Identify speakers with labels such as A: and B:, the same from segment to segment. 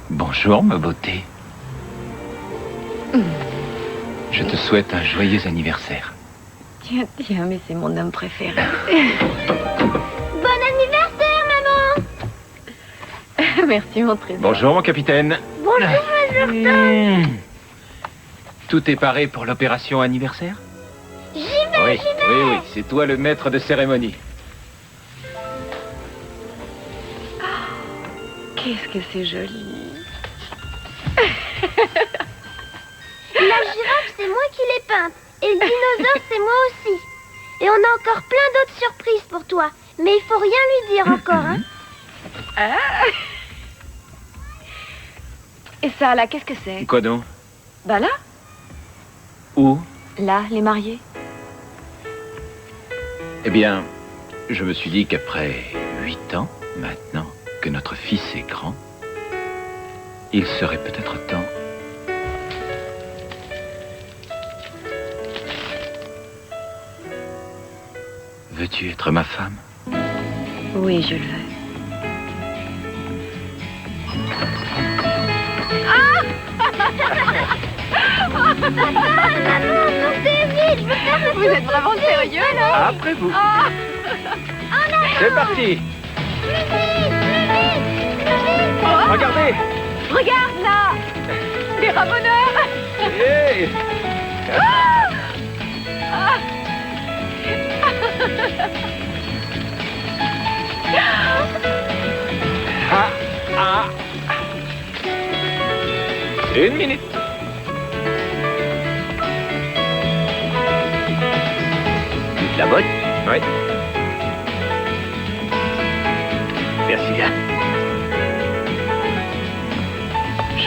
A: Bonjour, ma beauté. Je te souhaite un joyeux anniversaire.
B: Tiens, mais c'est mon homme préféré.
C: Bon anniversaire, maman.
B: Merci, mon trésor.
A: Bonjour, mon capitaine.
C: Bonjour, Majorton.
A: Tout est paré pour l'opération anniversaire?
C: J'y vais,
A: Oui,
C: j'y vais.
A: oui, c'est toi le maître de cérémonie.
B: Qu'est-ce que c'est joli.
C: La girafe, c'est moi qui l'ai peinte. Et le dinosaure, c'est moi aussi. Et on a encore plein d'autres surprises pour toi. Mais il faut rien lui dire encore, hein.
B: Ah. Et ça, là, qu'est-ce que c'est?
A: Quoi donc?
B: Bah là,
A: Où?
B: là, les mariés.
A: Eh bien, je me suis dit qu'après 8 ans, maintenant que notre fils est grand, il serait peut-être temps. Veux-tu être ma femme?
B: Oui, je le veux.
C: Maman, sortez vite, je veux faire le
B: Vous êtes vraiment sérieux, là?
A: Après vous.
B: Ah.
A: C'est parti. Regardez.
B: Regarde, là. Les ramoneurs.
A: Hey. Ah, ah. Une minute. La bonne? Oui. Merci bien.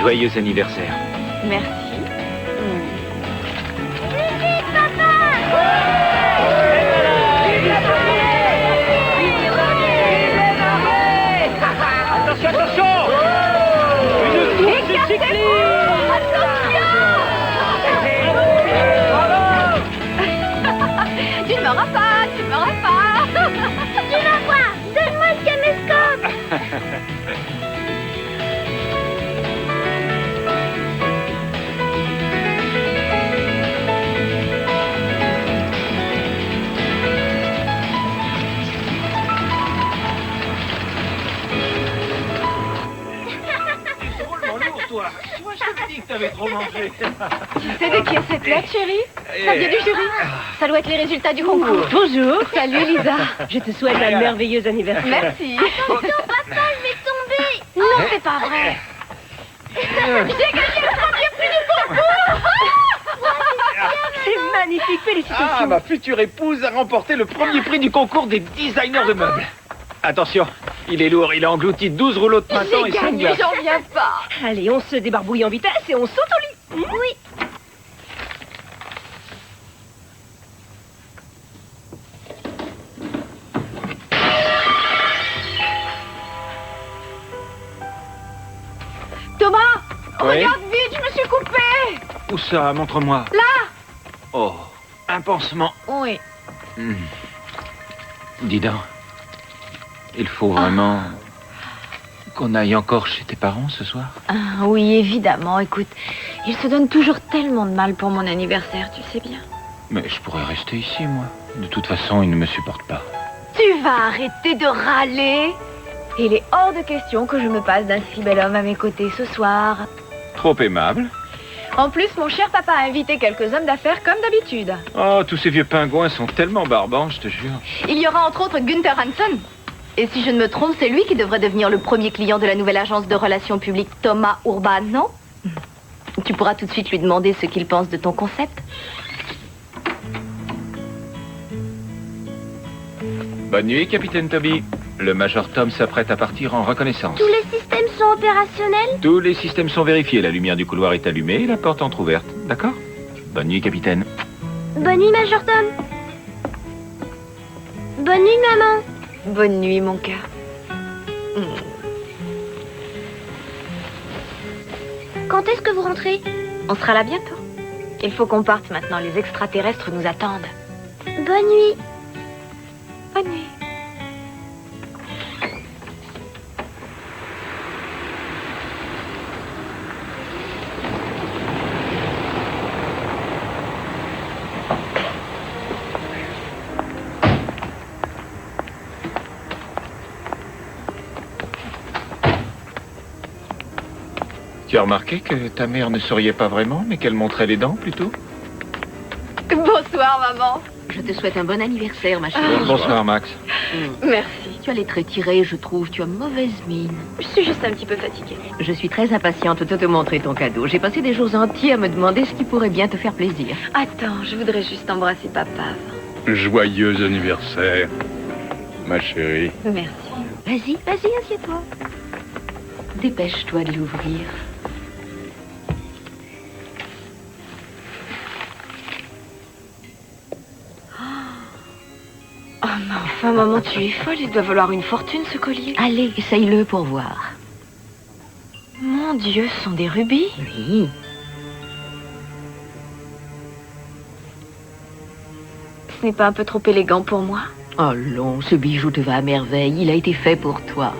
A: Joyeux anniversaire.
B: Merci.
A: Attention, attention! Une course
B: Tu ne m'auras pas, tu ne m'auras pas.
C: Tu vas voir, donne-moi le caméscope.
A: Toi. Moi, je t'avais dit que t'avais trop mangé.
B: Tu sais de qui est cette lettre, chérie? Ça vient du jury. Ça doit être les résultats du concours.
D: Bonjour.
B: Salut, Lisa.
D: Je te souhaite un merveilleux anniversaire.
B: Merci.
C: Attention, papa, je vais tomber.
B: Non, c'est pas vrai. J'ai gagné le premier prix du concours.
D: C'est magnifique, félicitations.
A: Ah, ma future épouse a remporté le premier prix du concours des designers de meubles. Attention, il est lourd, il a englouti 12 rouleaux de printemps
B: J'ai
A: et 5
B: gagné,
A: glaces.
B: j'en viens pas.
D: Allez, on se débarbouille en vitesse et on saute au lit.
C: Oui.
B: Thomas,
A: Oui?
B: regarde vite, je me suis coupée.
A: Où ça? Montre-moi.
B: Là.
A: Oh, un pansement.
B: Oui.
A: Dis donc, il faut vraiment qu'on aille encore chez tes parents ce soir?
B: Ah, oui, évidemment. Écoute, ils se donnent toujours tellement de mal pour mon anniversaire, tu sais bien.
A: Mais je pourrais rester ici, moi. De toute façon, ils ne me supportent pas.
B: Tu vas arrêter de râler. Il est hors de question que je me passe d'un si bel homme à mes côtés ce soir.
A: Trop aimable.
B: En plus, mon cher papa a invité quelques hommes d'affaires comme d'habitude.
A: Oh, tous ces vieux pingouins sont tellement barbants, je te jure.
B: Il y aura entre autres Gunther Hanson. Et si je ne me trompe, c'est lui qui devrait devenir le premier client de la nouvelle agence de relations publiques Thomas Urban, non? Tu pourras tout de suite lui demander ce qu'il pense de ton concept.
A: Bonne nuit, capitaine Toby. Le Major Tom s'apprête à partir en reconnaissance.
C: Tous les systèmes sont opérationnels?
A: Tous les systèmes sont vérifiés. La lumière du couloir est allumée et la porte entrouverte. D'accord? Bonne nuit, capitaine.
C: Bonne nuit, Major Tom. Bonne nuit, maman.
B: Bonne nuit, mon cœur.
C: Quand est-ce que vous rentrez?
B: On sera là bientôt. Il faut qu'on parte maintenant. Les extraterrestres nous attendent.
C: Bonne nuit.
B: Bonne nuit.
A: Tu as remarqué que ta mère ne souriait pas vraiment, mais qu'elle montrait les dents plutôt?
B: Bonsoir, maman.
E: Je te souhaite un bon anniversaire, ma chérie.
A: Bonsoir, Max.
B: Merci.
E: Tu as les traits tirés, je trouve. Tu as mauvaise mine.
B: Je suis juste un petit peu fatiguée.
E: Je suis très impatiente de te montrer ton cadeau. J'ai passé des jours entiers à me demander ce qui pourrait bien te faire plaisir.
B: Attends, je voudrais juste embrasser papa avant.
F: Joyeux anniversaire, ma chérie.
B: Merci.
E: Vas-y, assieds-toi. Dépêche-toi de l'ouvrir.
B: Oh non, enfin, maman, tu es folle. Il doit valoir une fortune, ce collier.
E: Allez, essaye-le pour voir.
B: Mon Dieu, ce sont des rubis.
E: Oui.
B: Ce n'est pas un peu trop élégant pour moi?
E: Oh non, ce bijou te va à merveille. Il a été fait pour toi.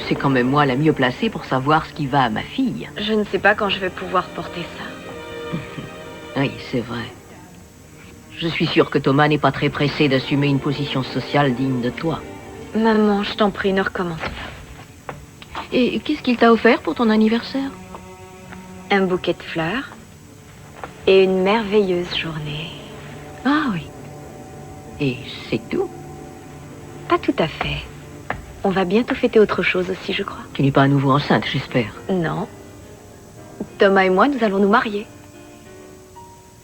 E: C'est quand même moi la mieux placée pour savoir ce qui va à ma fille.
B: Je ne sais pas quand je vais pouvoir porter ça.
E: Oui, c'est vrai. Je suis sûre que Thomas n'est pas très pressé d'assumer une position sociale digne de toi.
B: Maman, je t'en prie, ne recommence pas.
E: Et qu'est-ce qu'il t'a offert pour ton anniversaire?
B: Un bouquet de fleurs et une merveilleuse journée.
E: Ah oui. Et c'est tout?
B: Pas tout à fait. On va bientôt fêter autre chose aussi, je crois.
E: Tu n'es pas à nouveau enceinte, j'espère.
B: Non. Thomas et moi, nous allons nous marier.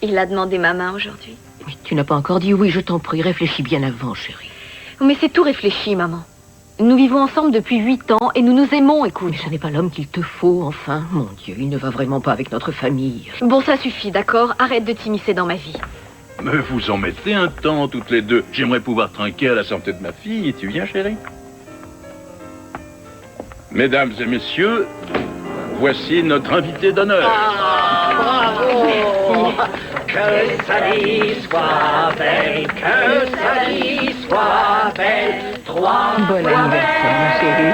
B: Il a demandé ma main aujourd'hui.
E: Oui, tu n'as pas encore dit oui, je t'en prie. Réfléchis bien avant, chérie.
B: Mais c'est tout réfléchi, maman. Nous vivons ensemble depuis 8 ans et nous nous aimons, écoute.
E: Mais ce n'est pas l'homme qu'il te faut, enfin. Mon Dieu, il ne va vraiment pas avec notre famille.
B: Bon, ça suffit, d'accord? Arrête de t'immiscer dans ma vie.
F: Mais vous en mettez un temps, toutes les deux. J'aimerais pouvoir trinquer à la santé de ma fille. Et tu viens, chérie? Mesdames et messieurs, voici notre invité d'honneur.
G: Que sa vie soit belle, que sa vie soit belle, trois
E: Bon anniversaire, ma chérie.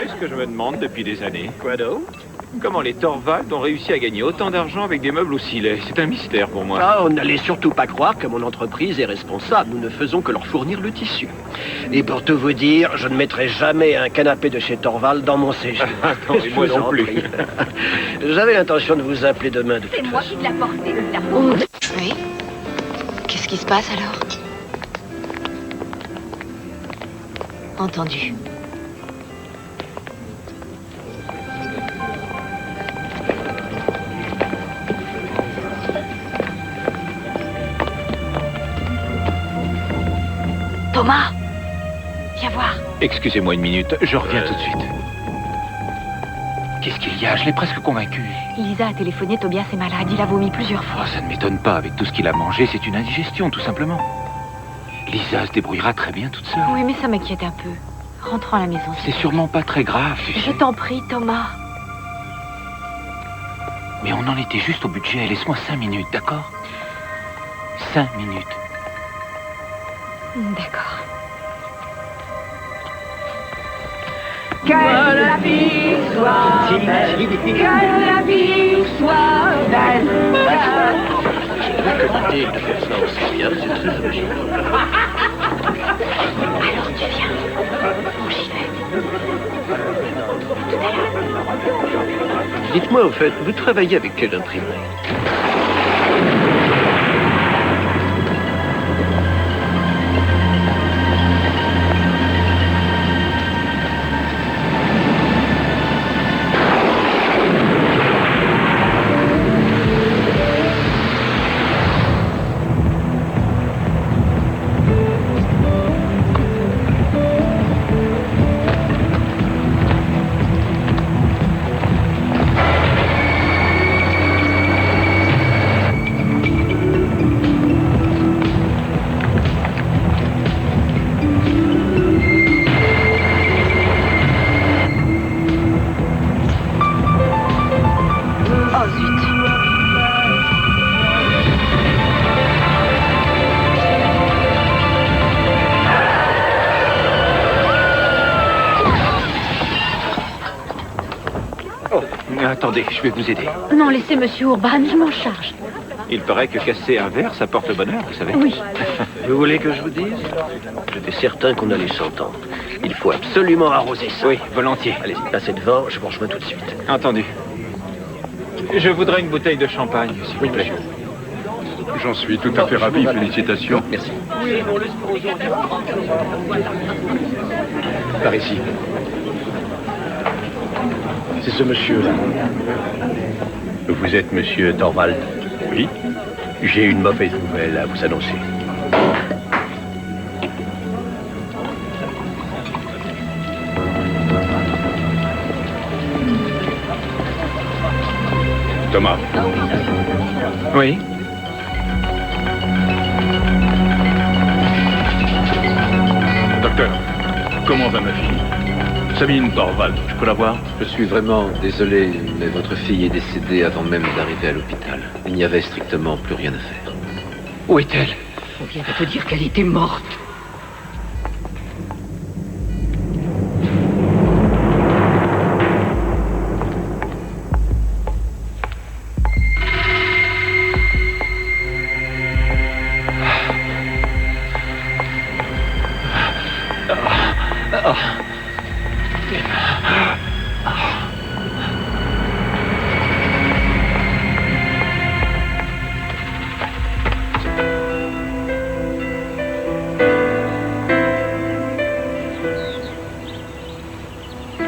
H: C'est ce que je me demande depuis des années. Quoi d'autre? Comment les Torvald ont réussi à gagner autant d'argent avec des meubles aussi laids? C'est un mystère pour moi.
G: Ah, on n'allait surtout pas croire que mon entreprise est responsable. Nous ne faisons que leur fournir le tissu. Et pour tout vous dire, je ne mettrai jamais un canapé de chez Torvald dans mon séjour.
H: Non, et moi non plus.
G: J'avais l'intention de vous appeler demain de toute
B: C'est moi
G: façon.
B: qui l'ai porté, la honte. Oui? Qu'est-ce qui se passe alors? Entendu. Thomas! Viens voir.
A: Excusez-moi une minute, je reviens tout de suite. Qu'est-ce qu'il y a? Je l'ai presque convaincu.
B: Lisa a téléphoné, Tobias est malade, il a vomi plusieurs fois.
A: Oh, ça ne m'étonne pas, avec tout ce qu'il a mangé, c'est une indigestion, tout simplement. Lisa se débrouillera très bien toute seule.
B: Oui, mais ça m'inquiète un peu. Rentrons à la maison.
A: C'est sûrement pas très grave, tu
B: Je
A: sais.
B: t'en prie, Thomas.
A: Mais on en était juste au budget. Laisse-moi 5 minutes, d'accord? 5 minutes.
B: D'accord.
G: Que la vie soit belle, que la vie soit belle. Que l'idée de faire ça aussi bien, c'est très original.
B: Alors tu viens. Où j'y vais?
G: Dites-moi, au fait, vous travaillez avec quelle imprimerie?
B: Oh zut.
H: Oh, attendez, je vais vous aider.
B: Non, laissez Monsieur Urban, je m'en charge.
H: Il paraît que casser un verre, ça porte bonheur, vous savez.
B: Oui.
G: Vous voulez que je vous dise? J'étais certain qu'on allait s'entendre. Il faut absolument arroser ça.
H: Oui, volontiers.
G: Allez-y, passez devant, je vous rejoins tout de suite.
H: Entendu. Je voudrais une bouteille de champagne, s'il vous plaît.
F: J'en suis tout à fait ravi, félicitations.
G: Merci. Par ici. C'est ce monsieur-là. Vous êtes monsieur Torvald? Oui. J'ai une mauvaise nouvelle à vous annoncer.
F: Thomas.
H: Oui.
F: Docteur, comment va ma fille? Sabine Torvald, je peux la voir?
I: Je suis vraiment désolé, mais votre fille est décédée avant même d'arriver à l'hôpital. Il n'y avait strictement plus rien à faire.
H: Où est-elle?
E: On vient de te dire qu'elle était morte.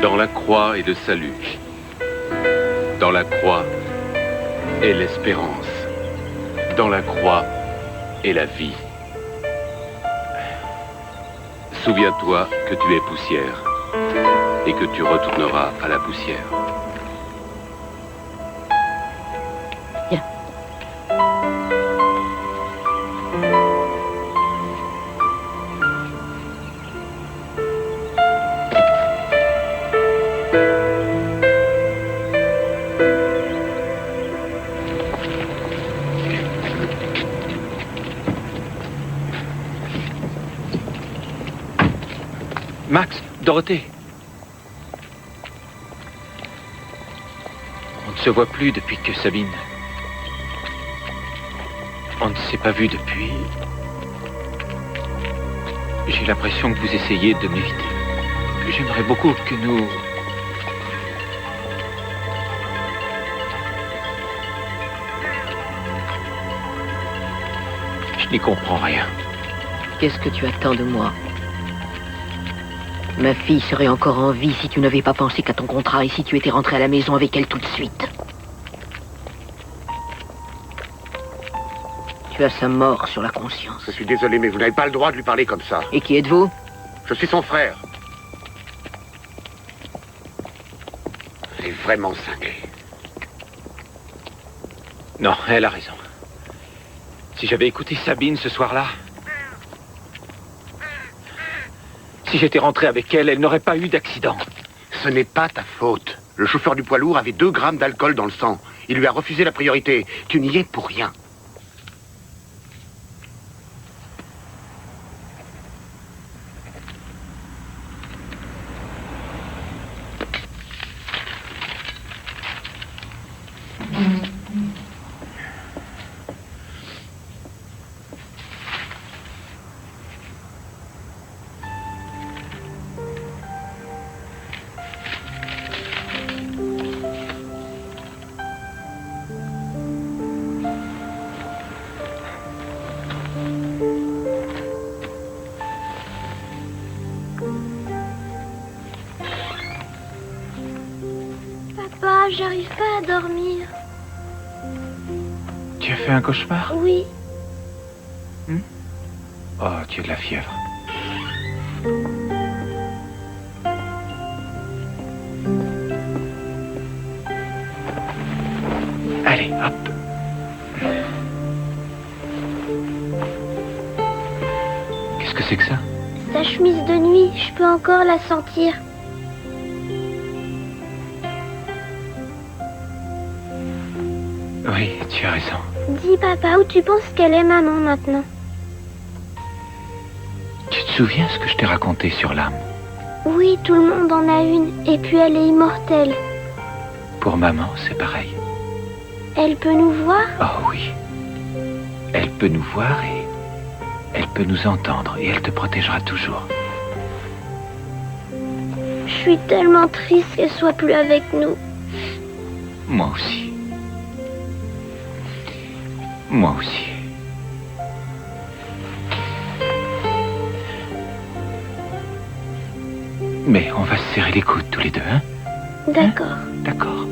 J: Dans la croix est le salut. Dans la croix est l'espérance. Dans la croix est la vie. Souviens-toi que tu es poussière et que tu retourneras à la poussière.
E: Viens.
H: Max, Dorothée. On ne se voit plus depuis que Sabine... On ne s'est pas vu depuis... J'ai l'impression que vous essayez de m'éviter. J'aimerais beaucoup que nous... Je n'y comprends rien.
E: Qu'est-ce que tu attends de moi? Ma fille serait encore en vie si tu n'avais pas pensé qu'à ton contrat et si tu étais rentré à la maison avec elle tout de suite. Tu as sa mort sur la conscience.
K: Je suis désolé, mais vous n'avez pas le droit de lui parler comme ça.
E: Et qui êtes-vous?
K: Je suis son frère. Elle est vraiment cinglée.
H: Non, elle a raison. Si j'avais écouté Sabine ce soir-là... Si j'étais rentré avec elle, elle n'aurait pas eu d'accident.
K: Ce n'est pas ta faute. Le chauffeur du poids lourd avait 2 grammes d'alcool dans le sang. Il lui a refusé la priorité. Tu n'y es pour rien.
C: Papa, j'arrive pas à dormir.
H: Tu as fait un cauchemar?
C: Oui.
H: Oh, tu as de la fièvre. Allez, hop. Qu'est-ce que c'est que ça?
C: Sa chemise de nuit, je peux encore la sentir.
H: Oui, tu as raison.
C: Dis papa, où tu penses qu'elle est maman maintenant?
H: Tu te souviens ce que je t'ai raconté sur l'âme?
C: Oui, tout le monde en a une, et puis elle est immortelle.
H: Pour maman, c'est pareil.
C: Elle peut nous voir?
H: Oh oui. Elle peut nous voir et elle peut nous entendre et elle te protégera toujours.
C: suis tellement triste qu'elle soit plus avec nous.
A: Moi aussi. Moi aussi. Mais on va se serrer les coudes tous les deux, hein?
C: D'accord.
A: D'accord.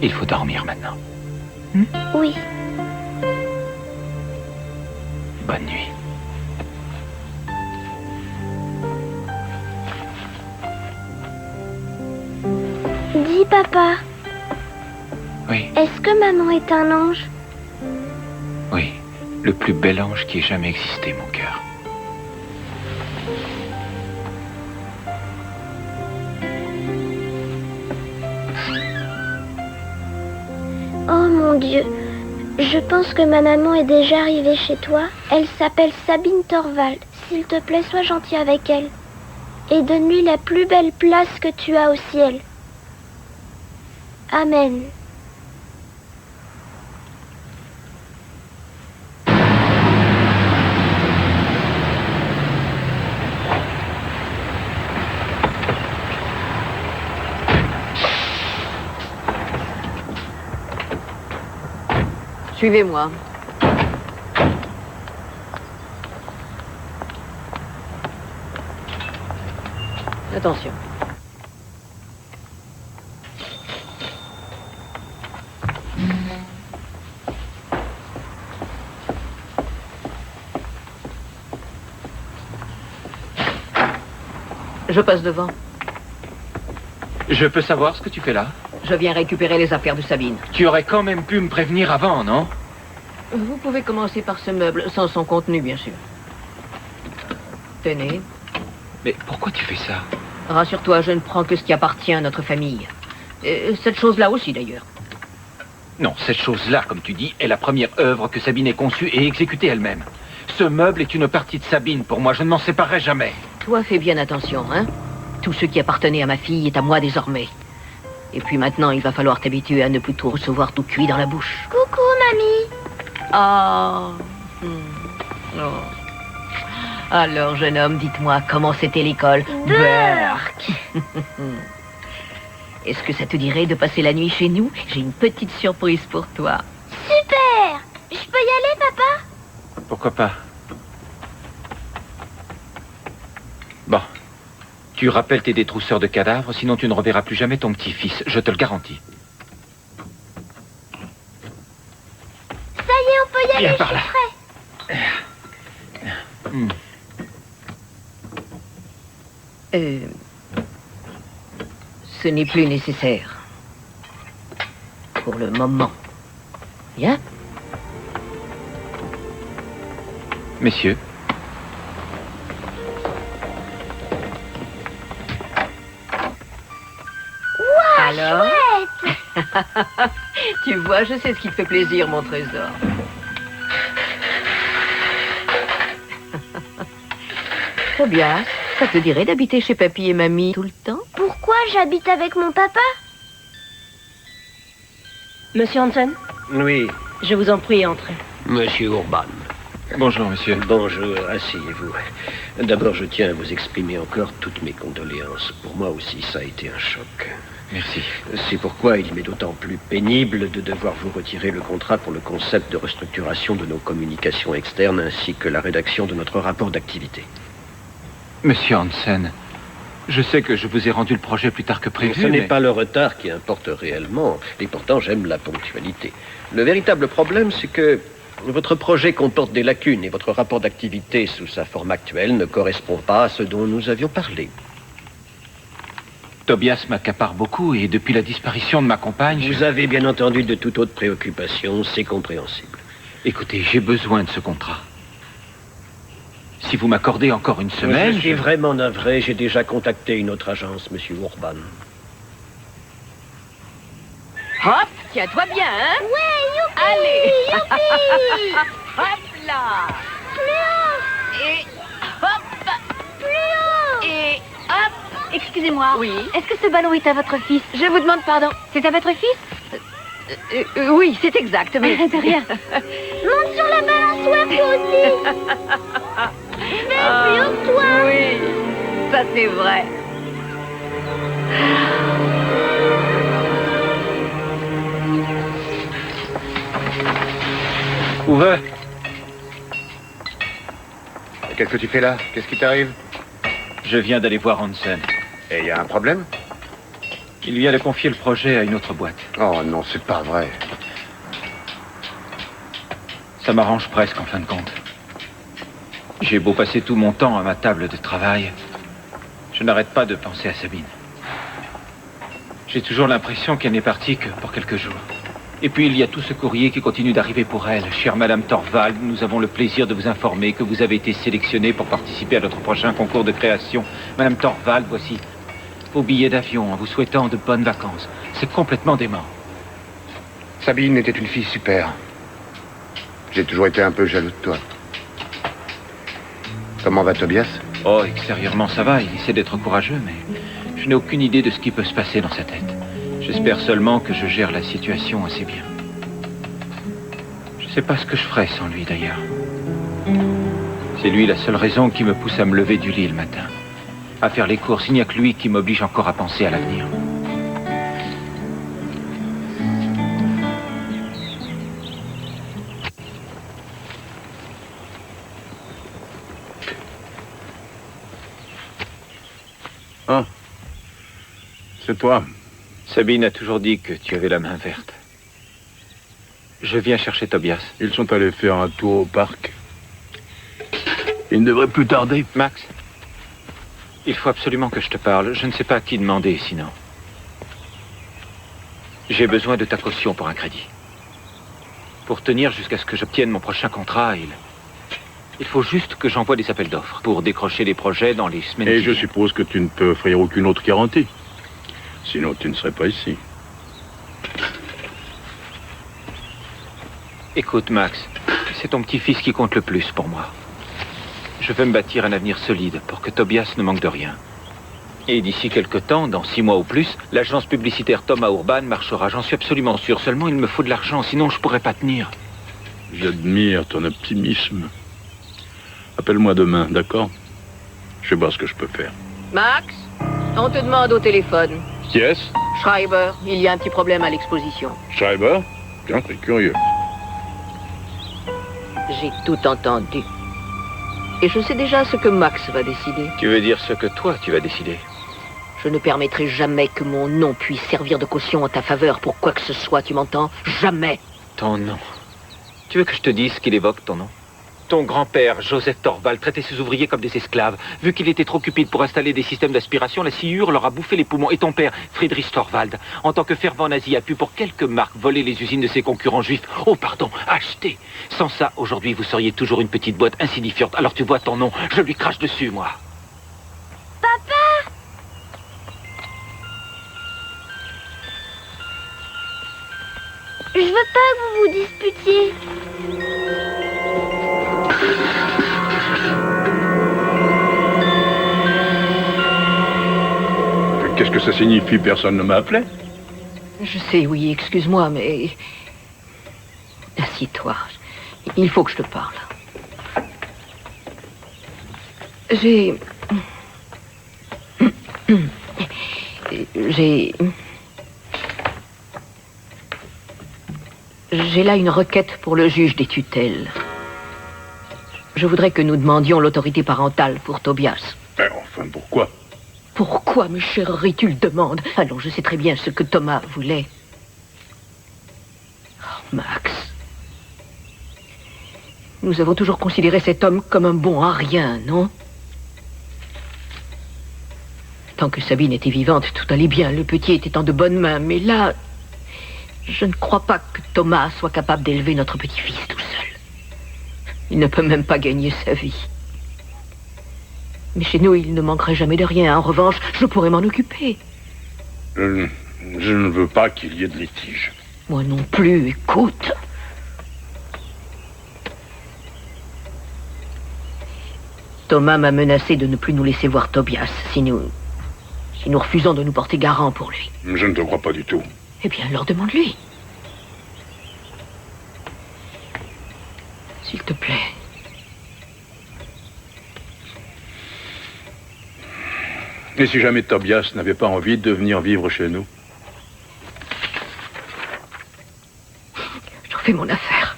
A: Il faut dormir maintenant.
C: Oui.
A: Bonne nuit.
C: Dis, papa.
A: Oui.
C: Est-ce que maman est un ange?
A: Oui. Le plus bel ange qui ait jamais existé, mon cœur.
C: Oh mon Dieu. Je pense que ma maman est déjà arrivée chez toi. Elle s'appelle Sabine Torvald. S'il te plaît, sois gentil avec elle. Et donne-lui la plus belle place que tu as au ciel. Amen.
E: Suivez-moi. Attention. Je passe devant.
A: Je peux savoir ce que tu fais là?
E: Je viens récupérer les affaires de Sabine.
A: Tu aurais quand même pu me prévenir avant, non?
E: Vous pouvez commencer par ce meuble, sans son contenu, bien sûr. Tenez.
A: Mais pourquoi tu fais ça?
E: Rassure-toi, je ne prends que ce qui appartient à notre famille. Cette chose-là aussi, d'ailleurs.
A: Non, cette chose-là, comme tu dis, est la première œuvre que Sabine ait conçue et exécutée elle-même. Ce meuble est une partie de Sabine. Pour moi, je ne m'en séparerai jamais.
E: Toi, fais bien attention, hein? Tout ce qui appartenait à ma fille est à moi désormais. Et puis maintenant, il va falloir t'habituer à ne plus tout recevoir tout cuit dans la bouche.
C: Coucou, mamie.
E: Oh. Oh. Alors, jeune homme, dites-moi, comment c'était l'école?
C: Burk.
E: Est-ce que ça te dirait de passer la nuit chez nous? J'ai une petite surprise pour toi.
C: Super. Je peux y aller, papa?
A: Pourquoi pas? Bon. Tu rappelles tes détrousseurs de cadavres, sinon tu ne reverras plus jamais ton petit-fils, je te le garantis.
C: Ça y est, on peut y aller,
A: Viens par
C: je
A: là.
C: suis prêt.
E: Ce n'est plus nécessaire. Pour le moment. Bien?
A: Messieurs.
E: Alors? Tu vois, je sais ce qui te fait plaisir, mon trésor. Tobias, ça te dirait d'habiter chez papy et mamie tout le temps?
C: Pourquoi j'habite avec mon papa?
D: Monsieur Hansen,
G: Oui,
D: je vous en prie, entrez.
G: monsieur Urban.
A: Bonjour, monsieur.
G: Bonjour, asseyez-vous. D'abord, je tiens à vous exprimer encore toutes mes condoléances. Pour moi aussi, ça a été un choc.
A: Merci.
G: C'est pourquoi il m'est d'autant plus pénible de devoir vous retirer le contrat pour le concept de restructuration de nos communications externes ainsi que la rédaction de notre rapport d'activité.
A: Monsieur Hansen, je sais que je vous ai rendu le projet plus tard que prévu,
G: Ce n'est
A: mais...
G: pas le retard qui importe réellement, et pourtant j'aime la ponctualité. Le véritable problème, c'est que votre projet comporte des lacunes et votre rapport d'activité sous sa forme actuelle ne correspond pas à ce dont nous avions parlé.
A: Tobias m'accapare beaucoup et depuis la disparition de ma compagne...
G: Vous avez bien entendu de toute autre préoccupation, c'est compréhensible.
A: Écoutez, j'ai besoin de ce contrat. Si vous m'accordez encore une semaine...
G: Je suis vraiment navré, j'ai déjà contacté une autre agence, monsieur Urban.
E: Hop, tiens-toi bien, hein?
C: Ouais, youpi!
E: Allez!
C: Youpi!
E: Hop là!
C: Plus haut!
E: Et hop!
C: Plus haut!
E: Et hop!
B: Excusez-moi.
E: Oui.
B: Est-ce que ce ballon est à votre fils? Je vous demande pardon. C'est à votre fils?
E: Oui, c'est exact, mais...
B: De rien.
C: Monte sur la balançoire, toi aussi! Fais plus haut que toi!
E: Oui, ça c'est vrai.
K: Qu'est-ce que tu fais là? Qu'est-ce qui t'arrive?
A: Je viens d'aller voir Hansen.
K: Et il y a un problème?
A: Il vient de confier le projet à une autre boîte.
K: Oh non, c'est pas vrai.
A: Ça m'arrange presque en fin de compte. J'ai beau passer tout mon temps à ma table de travail, je n'arrête pas de penser à Sabine. J'ai toujours l'impression qu'elle n'est partie que pour quelques jours. Et puis il y a tout ce courrier qui continue d'arriver pour elle. Chère Madame Torvald, nous avons le plaisir de vous informer que vous avez été sélectionnée pour participer à notre prochain concours de création. Madame Torvald, voici vos billets d'avion en vous souhaitant de bonnes vacances. C'est complètement dément.
K: Sabine était une fille super. J'ai toujours été un peu jaloux de toi. Comment va Tobias?
A: Oh, extérieurement ça va, il essaie d'être courageux, mais je n'ai aucune idée de ce qui peut se passer dans sa tête. J'espère seulement que je gère la situation assez bien. Je ne sais pas ce que je ferais sans lui, d'ailleurs. C'est lui la seule raison qui me pousse à me lever du lit le matin. À faire les courses, il n'y a que lui qui m'oblige encore à penser à l'avenir.
F: Ah, c'est toi.
A: Sabine a toujours dit que tu avais la main verte. Je viens chercher Tobias.
F: Ils sont allés faire un tour au parc. Il ne devrait plus tarder.
A: Max, il faut absolument que je te parle. Je ne sais pas à qui demander, sinon. J'ai besoin de ta caution pour un crédit. Pour tenir jusqu'à ce que j'obtienne mon prochain contrat, il faut juste que j'envoie des appels d'offres pour décrocher les projets dans les semaines qui
F: Et je
A: viennent.
F: suppose que tu ne peux offrir aucune autre garantie. Sinon, tu ne serais pas ici.
A: Écoute, Max, c'est ton petit-fils qui compte le plus pour moi. Je veux me bâtir un avenir solide pour que Tobias ne manque de rien. Et d'ici quelque temps, dans 6 mois ou plus, l'agence publicitaire Thomas Urban marchera, j'en suis absolument sûr. Seulement, il me faut de l'argent, sinon je pourrais pas tenir.
F: J'admire ton optimisme. Appelle-moi demain, d'accord? Je vais voir ce que je peux faire.
E: Max, on te demande au téléphone.
F: Yes?
E: Schreiber, il y a un petit problème à l'exposition.
F: Schreiber? Tiens, c'est curieux.
E: J'ai tout entendu. Et je sais déjà ce que Max va décider.
A: Tu veux dire ce que toi, tu vas décider?
E: Je ne permettrai jamais que mon nom puisse servir de caution en ta faveur pour quoi que ce soit, tu m'entends? Jamais.
A: Ton nom. Tu veux que je te dise ce qu'il évoque, ton nom? Ton grand-père, Joseph Torvald, traitait ses ouvriers comme des esclaves. Vu qu'il était trop cupide pour installer des systèmes d'aspiration, la sciure leur a bouffé les poumons. Et ton père, Friedrich Torvald, en tant que fervent nazi, a pu pour quelques marques voler les usines de ses concurrents juifs. Oh, pardon, acheter. Sans ça, aujourd'hui, vous seriez toujours une petite boîte insignifiante. Alors tu vois ton nom, je lui crache dessus, moi.
C: Papa! Je veux pas que vous vous disputiez.
F: Qu'est-ce que ça signifie? Personne ne m'a appelé?
E: Je sais, oui, excuse-moi, mais... Assieds-toi. Il faut que je te parle. J'ai là une requête pour le juge des tutelles. Je voudrais que nous demandions l'autorité parentale pour Tobias.
F: Mais enfin, pourquoi?
E: Pourquoi, mes chéris, tu le demandes? Allons, je sais très bien ce que Thomas voulait. Oh, Max. Nous avons toujours considéré cet homme comme un bon à rien, non? Tant que Sabine était vivante, tout allait bien. Le petit était en de bonnes mains. Mais là, je ne crois pas que Thomas soit capable d'élever notre petit-fils tout seul. Il ne peut même pas gagner sa vie. Mais chez nous, il ne manquerait jamais de rien. En revanche, je pourrais m'en occuper.
F: Je ne veux pas qu'il y ait de litige.
E: Moi non plus, écoute. Thomas m'a menacé de ne plus nous laisser voir Tobias si nous refusons de nous porter garant pour lui.
F: Je ne te crois pas du tout.
E: Eh bien, alors demande-lui. S'il te plaît.
F: Et si jamais Tobias n'avait pas envie de venir vivre chez nous?
E: Je refais mon affaire.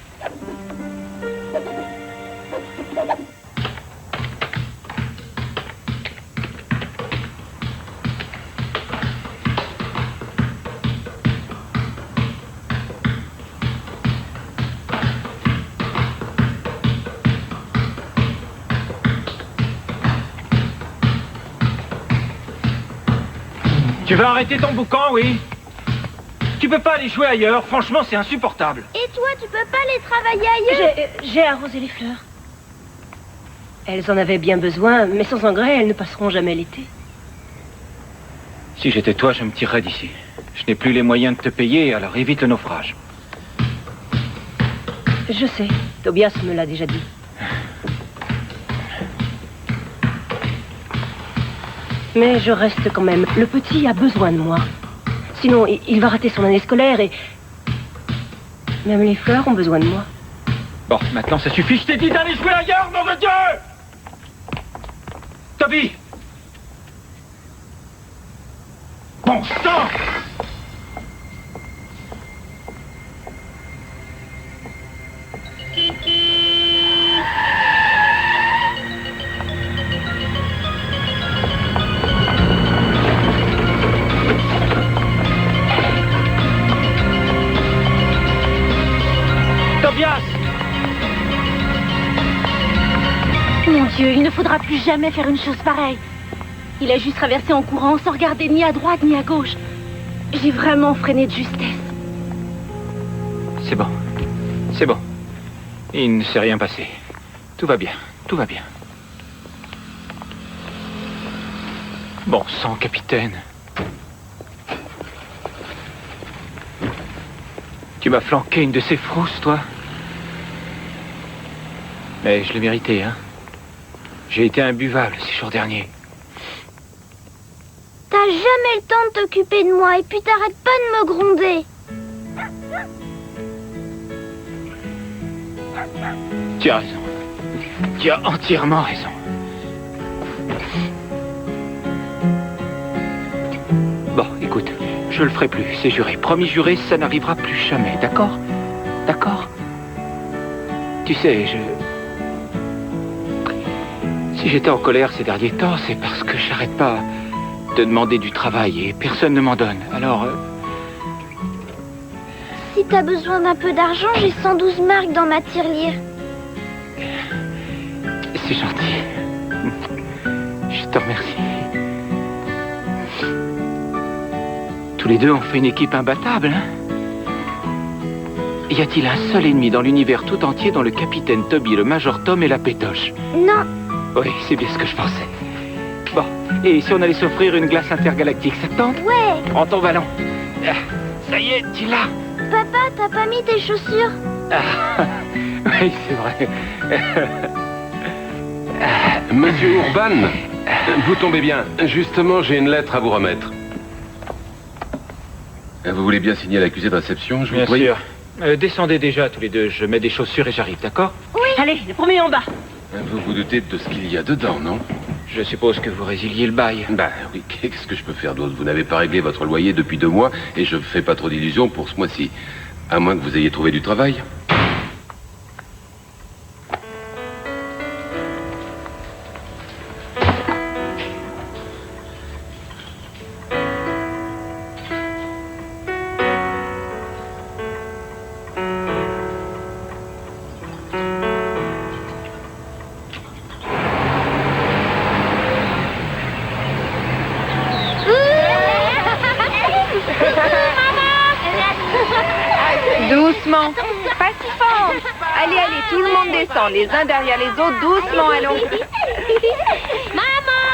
A: Tu vas arrêter ton boucan, oui? Tu peux pas aller jouer ailleurs, franchement, c'est insupportable.
C: Et toi, tu peux pas aller travailler ailleurs?
D: J'ai arrosé les fleurs. Elles en avaient bien besoin, mais sans engrais, elles ne passeront jamais l'été.
A: Si j'étais toi, je me tirerais d'ici. Je n'ai plus les moyens de te payer, alors évite le naufrage.
D: Je sais, Tobias me l'a déjà dit. Mais je reste quand même. Le petit a besoin de moi. Sinon, il va rater son année scolaire et... Même les fleurs ont besoin de moi.
A: Bon, maintenant ça suffit, je t'ai dit d'aller jouer ailleurs, nom de Dieu! Toby! Bon sang! Tobias!
B: Mon Dieu, il ne faudra plus jamais faire une chose pareille. Il a juste traversé en courant sans regarder ni à droite ni à gauche. J'ai vraiment freiné de justesse.
A: C'est bon. C'est bon. Il ne s'est rien passé. Tout va bien. Tout va bien. Bon sang, capitaine. Tu m'as flanqué une de ces frousses, toi. Mais je l'ai mérité, hein. J'ai été imbuvable ces jours derniers.
C: T'as jamais le temps de t'occuper de moi et puis t'arrêtes pas de me gronder.
A: Tu as raison. Tu as entièrement raison. Bon, écoute, je le ferai plus, c'est juré. Promis juré, ça n'arrivera plus jamais, d'accord? D'accord? Tu sais, Si j'étais en colère ces derniers temps, c'est parce que j'arrête pas de demander du travail et personne ne m'en donne. Alors...
C: Si t'as besoin d'un peu d'argent, j'ai 112 marks dans ma tirelire.
A: C'est gentil. Je te remercie. Tous les deux, on fait une équipe imbattable, hein? Y a-t-il un seul ennemi dans l'univers tout entier dont le capitaine Toby, le Major Tom et la pétoche?
C: Non.
A: Oui, c'est bien ce que je pensais. Bon, et si on allait s'offrir une glace intergalactique, ça te tente?
C: Ouais.
A: Prends ton ballon. Ça y est, tu l'as.
C: Papa, t'as pas mis tes chaussures?
A: Oui, c'est vrai.
J: Monsieur Urban, vous tombez bien. Justement, j'ai une lettre à vous remettre. Vous voulez bien signer l'accusé de réception, je vous prie?
A: Bien sûr. Descendez déjà tous les deux. Je mets des chaussures et j'arrive, d'accord?
D: Oui. Allez, le premier en bas.
J: Vous vous doutez de ce qu'il y a dedans, non?
A: Je suppose que vous résiliez le bail.
J: Bah oui, qu'est-ce que je peux faire d'autre? Vous n'avez pas réglé votre loyer depuis 2 mois et je ne fais pas trop d'illusions pour ce mois-ci. À moins que vous ayez trouvé du travail.
L: Doucement, pas si fort. Allez, allez, tout le monde descend, les uns derrière les autres, doucement, allons.
C: Maman!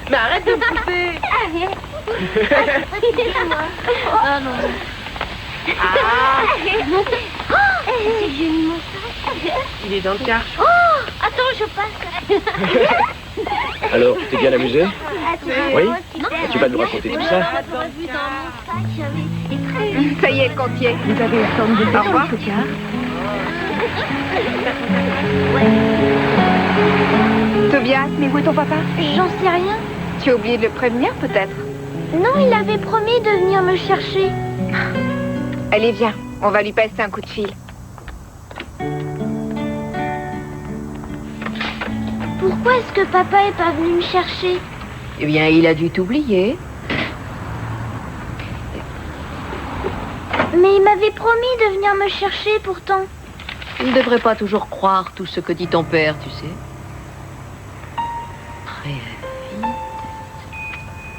L: Mais arrête de me pousser.
C: Ah non.
L: Ah.
C: J'ai mis mon sac.
L: Il est dans le car.
C: Oh, attends, je passe.
G: Alors, tu t'es bien amusé? Oui? Tu vas nous
C: nous
G: raconter tout ça?
L: Ça y est, le comptier.
E: Vous avez le temps de
L: Au revoir. Tobias, mais où est ton papa?
C: J'en sais rien.
L: Tu as oublié de le prévenir, peut-être?
C: Non, il avait promis de venir me chercher.
L: Allez, viens, on va lui passer un coup de fil.
C: Pourquoi est-ce que papa est pas venu me chercher?
E: Eh bien, il a dû t'oublier.
C: Mais il m'avait promis de venir me chercher pourtant.
E: Il ne devrait pas toujours croire tout ce que dit ton père, tu sais. Très vite.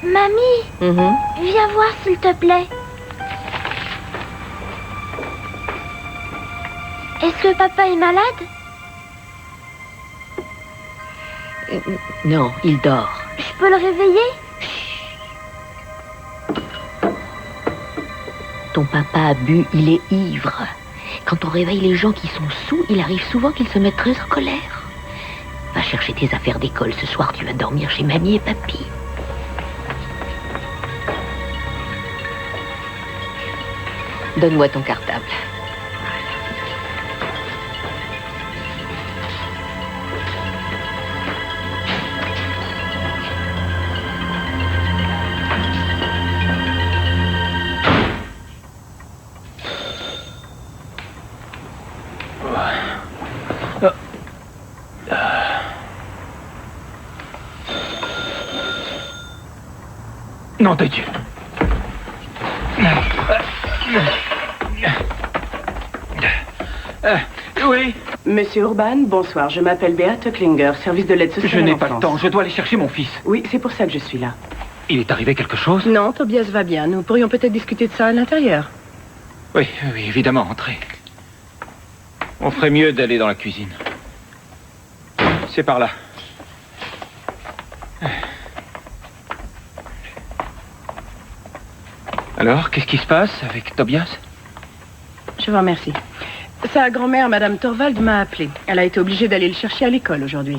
C: Mamie, viens voir s'il te plaît. Est-ce que papa est malade?
E: Non, il dort.
C: Je peux le réveiller?
E: Ton papa a bu, il est ivre. Quand on réveille les gens qui sont saouls, il arrive souvent qu'ils se mettent très en colère. Va chercher tes affaires d'école. Ce soir, tu vas dormir chez mamie et papy. Donne-moi ton cartable.
A: Nom de Dieu. Oui.
M: Monsieur Urban, bonsoir. Je m'appelle Beate Klinger, service de l'aide sociale.
A: Je n'ai pas le temps. Je dois aller chercher mon fils.
M: Oui, c'est pour ça que je suis là.
A: Il est arrivé quelque chose?
M: Non, Tobias va bien. Nous pourrions peut-être discuter de ça à l'intérieur.
A: Oui, oui, évidemment, entrez. On ferait mieux d'aller dans la cuisine. C'est par là. Alors, qu'est-ce qui se passe avec Tobias?
M: Je vous remercie. Sa grand-mère, Madame Torvald, m'a appelé. Elle a été obligée d'aller le chercher à l'école aujourd'hui.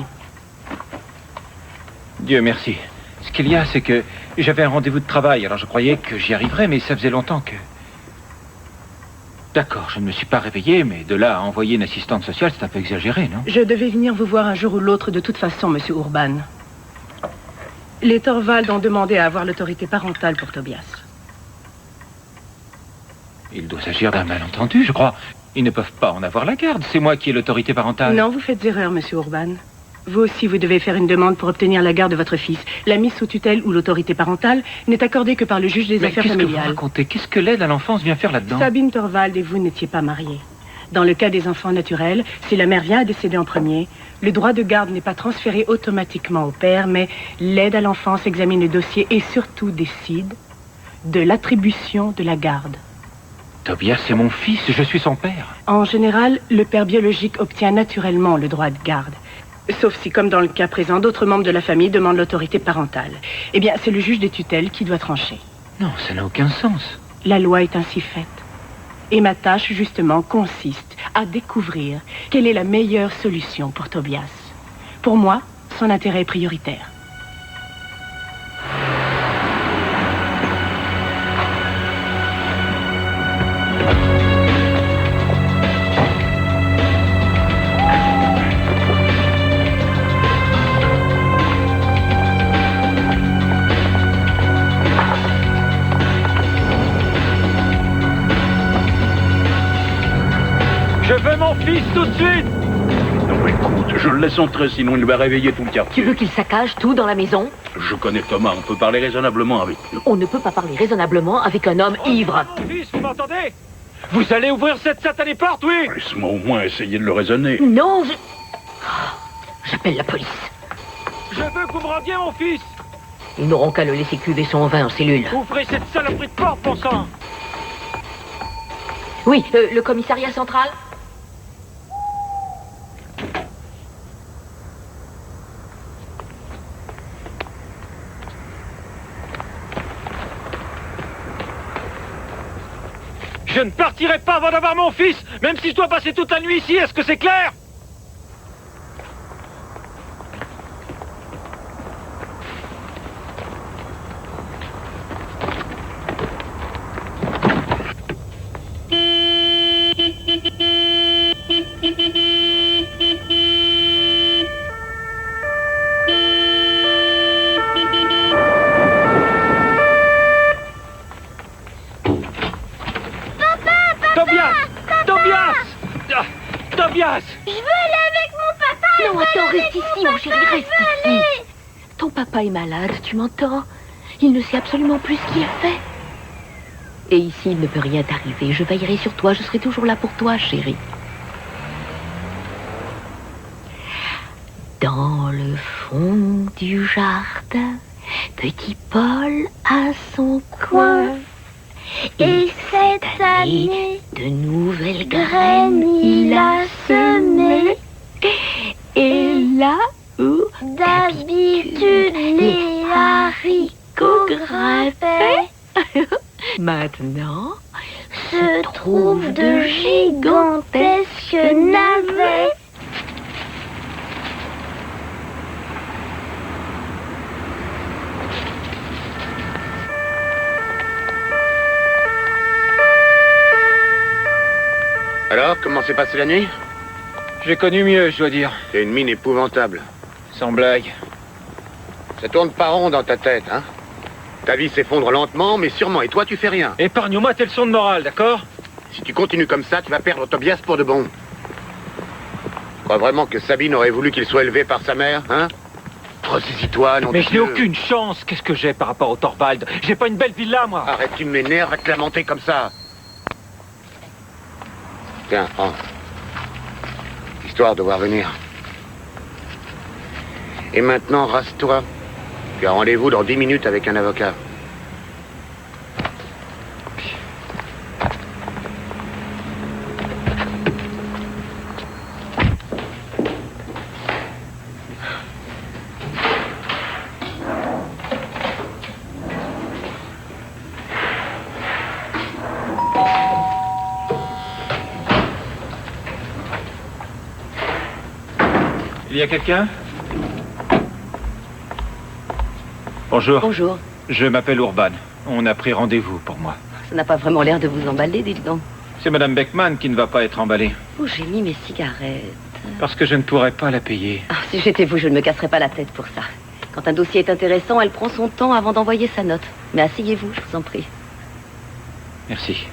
A: Dieu merci. Ce qu'il y a, c'est que j'avais un rendez-vous de travail, alors je croyais que j'y arriverais, mais ça faisait longtemps que... D'accord, je ne me suis pas réveillé, mais de là à envoyer une assistante sociale, c'est un peu exagéré, non?
M: Je devais venir vous voir un jour ou l'autre de toute façon, Monsieur Urban. Les Torvald ont demandé à avoir l'autorité parentale pour Tobias.
A: Il doit s'agir d'un malentendu, je crois. Ils ne peuvent pas en avoir la garde. C'est moi qui ai l'autorité parentale.
M: Non, vous faites erreur, Monsieur Urban. Vous aussi, vous devez faire une demande pour obtenir la garde de votre fils. La mise sous tutelle ou l'autorité parentale n'est accordée que par le juge des affaires familiales.
A: Qu'est-ce que vous racontez? Qu'est-ce que l'aide à l'enfance vient faire là-dedans?
M: Sabine Torvald et vous n'étiez pas mariés. Dans le cas des enfants naturels, si la mère vient à décéder en premier, le droit de garde n'est pas transféré automatiquement au père, mais l'aide à l'enfance examine le dossier et surtout décide de l'attribution de la garde.
A: Tobias, c'est mon fils, je suis son père.
M: En général, le père biologique obtient naturellement le droit de garde. Sauf si, comme dans le cas présent, d'autres membres de la famille demandent l'autorité parentale. Eh bien, c'est le juge des tutelles qui doit trancher.
A: Non, ça n'a aucun sens.
M: La loi est ainsi faite. Et ma tâche, justement, consiste à découvrir quelle est la meilleure solution pour Tobias. Pour moi, son intérêt est prioritaire.
A: Je veux mon fils tout de suite!
F: Non, écoute, je le laisse entrer, sinon il va réveiller tout le quartier.
E: Tu veux qu'il saccage tout dans la maison?
F: Je connais Thomas, on peut parler raisonnablement avec lui.
E: On ne peut pas parler raisonnablement avec un homme ivre.
A: Mon fils, vous m'entendez? Vous allez ouvrir cette satanée porte, oui?
F: Laisse-moi au moins essayer de le raisonner.
E: Non, j'appelle la police.
A: Je veux que vous me rendiez mon fils!
E: Ils n'auront qu'à le laisser cuver son vin en cellule.
A: Ouvrez cette saloperie de porte, bon sang!
E: Oui, le commissariat central?
A: Je ne partirai pas avant d'avoir mon fils, même si je dois passer toute la nuit ici, est-ce que c'est clair? Tobias!
C: Je veux aller avec mon papa!
E: Non, attends, reste ici, mon chéri, reste ici. Ton papa est malade, tu m'entends? Il ne sait absolument plus ce qu'il a fait. Et ici, il ne peut rien t'arriver. Je veillerai sur toi, je serai toujours là pour toi, chérie. Dans le fond du jardin, Petit Paul à son
C: Coin.
E: coin.
C: Et cette année,
E: de nouvelles
C: graines il a semé.
E: Et là où
C: D'habitude, les haricots grimpaient.
E: maintenant
C: Se trouvent de gigantesques navets.
K: Alors, comment s'est passée la nuit?
A: J'ai connu mieux, je dois dire.
K: T'as une mine épouvantable.
A: Sans blague.
K: Ça tourne pas rond dans ta tête, hein? Ta vie s'effondre lentement, mais sûrement, et toi, tu fais rien.
A: Épargne-moi tes leçons de morale, d'accord?
K: Si tu continues comme ça, tu vas perdre Tobias pour de bon. Tu crois vraiment que Sabine aurait voulu qu'il soit élevé par sa mère, hein? Ressaisis-toi, non.
A: Mais je n'ai aucune chance. Qu'est-ce que j'ai par rapport au Torvald? J'ai pas une belle villa, moi.
K: Arrête, tu m'énerves à te lamenter comme ça. Tiens, prends. Histoire de voir venir. Et maintenant, rase-toi. Tu as rendez-vous dans 10 minutes avec un avocat.
A: Il y a quelqu'un? Bonjour.
B: Bonjour.
A: Je m'appelle Urban. On a pris rendez-vous pour moi.
B: Ça n'a pas vraiment l'air de vous emballer, dites donc.
A: C'est Madame Beckman qui ne va pas être emballée.
B: Oh, j'ai mis mes cigarettes.
A: Parce que je ne pourrais pas la payer.
B: Ah, si j'étais vous, je ne me casserais pas la tête pour ça. Quand un dossier est intéressant, elle prend son temps avant d'envoyer sa note. Mais asseyez-vous, je vous en prie.
A: Merci.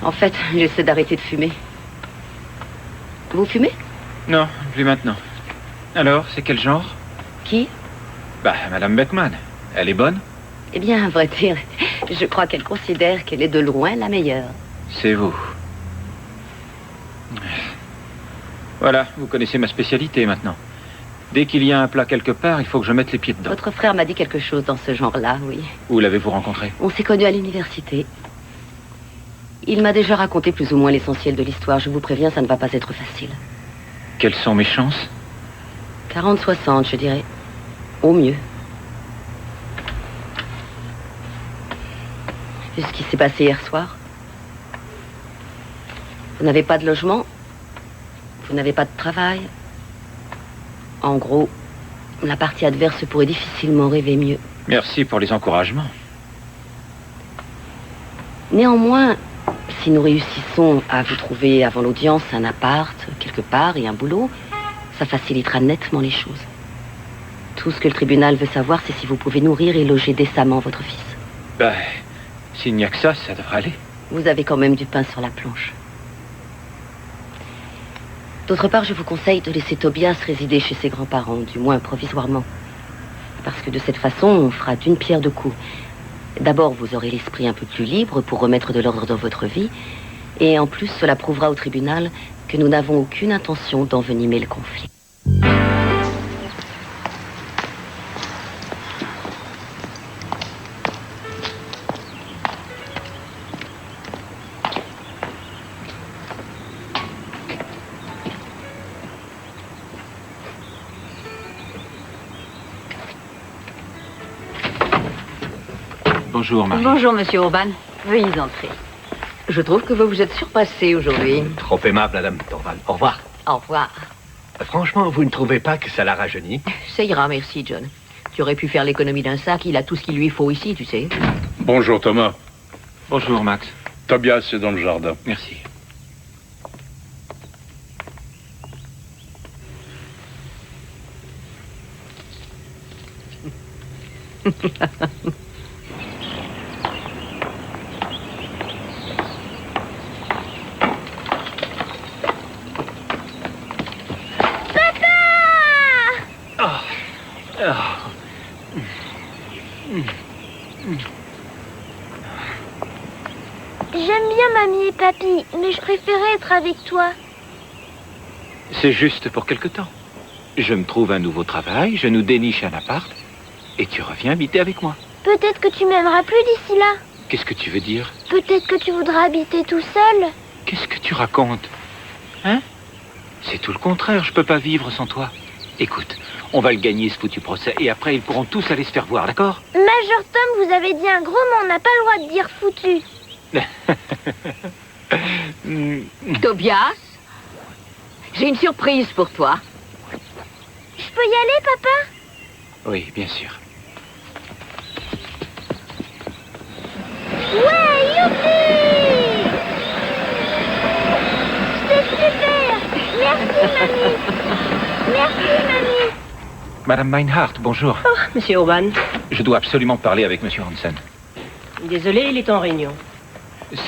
B: En fait, j'essaie d'arrêter de fumer. Vous fumez?
A: Non, plus maintenant. Alors, c'est quel genre?
B: Qui?
A: Bah, Madame Beckman. Elle est bonne?
B: Eh bien, à vrai dire, je crois qu'elle considère qu'elle est de loin la meilleure.
A: C'est vous. Voilà, vous connaissez ma spécialité maintenant. Dès qu'il y a un plat quelque part, il faut que je mette les pieds dedans.
B: Votre frère m'a dit quelque chose dans ce genre-là, oui.
A: Où l'avez-vous rencontré?
B: On s'est connus à l'université. Il m'a déjà raconté plus ou moins l'essentiel de l'histoire. Je vous préviens, ça ne va pas être facile.
A: Quelles sont mes chances?
B: 40-60, je dirais. Au mieux. Vu ce qui s'est passé hier soir. Vous n'avez pas de logement. Vous n'avez pas de travail. En gros, la partie adverse pourrait difficilement rêver mieux.
A: Merci pour les encouragements.
B: Néanmoins, si nous réussissons à vous trouver avant l'audience un appart, quelque part, et un boulot, ça facilitera nettement les choses. Tout ce que le tribunal veut savoir, c'est si vous pouvez nourrir et loger décemment votre fils.
A: Ben, s'il n'y a que ça, ça devrait aller.
B: Vous avez quand même du pain sur la planche. D'autre part, je vous conseille de laisser Tobias résider chez ses grands-parents, du moins provisoirement. Parce que de cette façon, on fera d'une pierre deux coups. D'abord, vous aurez l'esprit un peu plus libre pour remettre de l'ordre dans votre vie. Et en plus, cela prouvera au tribunal que nous n'avons aucune intention d'envenimer le conflit.
A: Bonjour, Marie.
E: Bonjour, monsieur Urban. Veuillez entrer. Je trouve que vous vous êtes surpassé aujourd'hui.
N: Trop aimable, madame Torvald. Au revoir.
E: Au revoir.
N: Franchement, vous ne trouvez pas que ça la rajeunit?
E: Ça ira, merci, John. Tu aurais pu faire l'économie d'un sac. Il a tout ce qu'il lui faut ici, tu sais.
F: Bonjour, Thomas.
A: Bonjour, Max.
F: Tobias est dans le jardin.
A: Merci.
C: J'aime bien mamie et papy, mais je préférais être avec toi.
A: C'est juste pour quelque temps. Je me trouve un nouveau travail, je nous déniche un appart, et tu reviens habiter avec moi.
C: Peut-être que tu m'aimeras plus d'ici là.
A: Qu'est-ce que tu veux dire?
C: Peut-être que tu voudras habiter tout seul.
A: Qu'est-ce que tu racontes? Hein? C'est tout le contraire, je peux pas vivre sans toi. Écoute, on va le gagner ce foutu procès, et après ils pourront tous aller se faire voir, d'accord?
C: Major Tom, vous avez dit un gros mot, on n'a pas le droit de dire foutu.
E: Tobias, j'ai une surprise pour toi.
C: Je peux y aller, papa?
A: Oui, bien sûr.
C: Ouais, youpi! C'est super! Merci, mamie! Merci, mamie!
A: Madame Meinhardt, bonjour.
D: Oh, monsieur Urban.
A: Je dois absolument parler avec Monsieur Hansen.
D: Désolé, il est en réunion.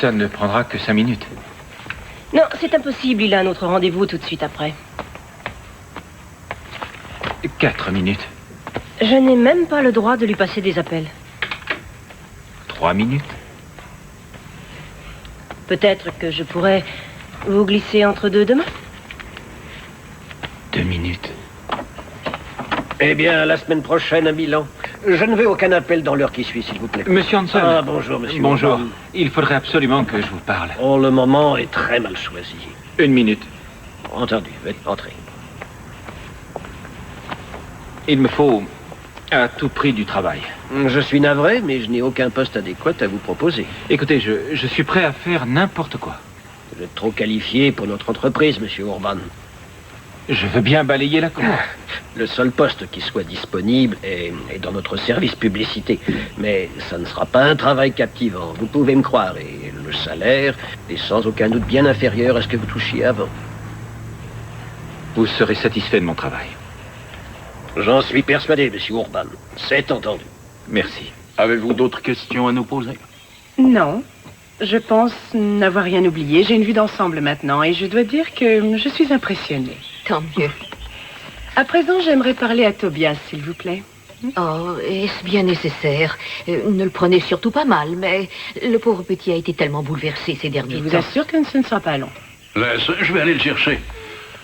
A: Ça ne prendra que 5 minutes.
D: Non, c'est impossible, il a un autre rendez-vous tout de suite après.
A: 4 minutes.
D: Je n'ai même pas le droit de lui passer des appels.
A: 3 minutes.
D: Peut-être que je pourrais vous glisser entre deux demain.
A: 2 minutes.
G: Eh bien, la semaine prochaine à Milan. Je ne veux aucun appel dans l'heure qui suit, s'il vous plaît.
A: Monsieur Hansen.
G: Ah, bonjour, monsieur.
A: Bonjour.
G: Urban.
A: Il faudrait absolument que je vous parle.
G: Oh, le moment est très mal choisi.
A: 1 minute.
G: Entendu, veuillez entrer.
A: Il me faut à tout prix du travail.
G: Je suis navré, mais je n'ai aucun poste adéquat à vous proposer.
A: Écoutez, je suis prêt à faire n'importe quoi.
G: Vous êtes trop qualifié pour notre entreprise, monsieur Urban.
A: Je veux bien balayer la cour.
G: Le seul poste qui soit disponible est dans notre service publicité. Mais ça ne sera pas un travail captivant, vous pouvez me croire. Et le salaire est sans aucun doute bien inférieur à ce que vous touchiez avant.
A: Vous serez satisfait de mon travail.
G: J'en suis persuadé, monsieur Urban. C'est entendu.
A: Merci.
F: Avez-vous d'autres questions à nous poser?
M: Non. Je pense n'avoir rien oublié. J'ai une vue d'ensemble maintenant et je dois dire que je suis impressionnée.
E: Tant mieux.
M: À présent, j'aimerais parler à Tobias, s'il vous plaît.
E: Oh, est-ce bien nécessaire? Ne le prenez surtout pas mal, mais le pauvre petit a été tellement bouleversé ces derniers temps.
M: Je vous assure que ce ne sera pas long.
F: Laisse, je vais aller le chercher.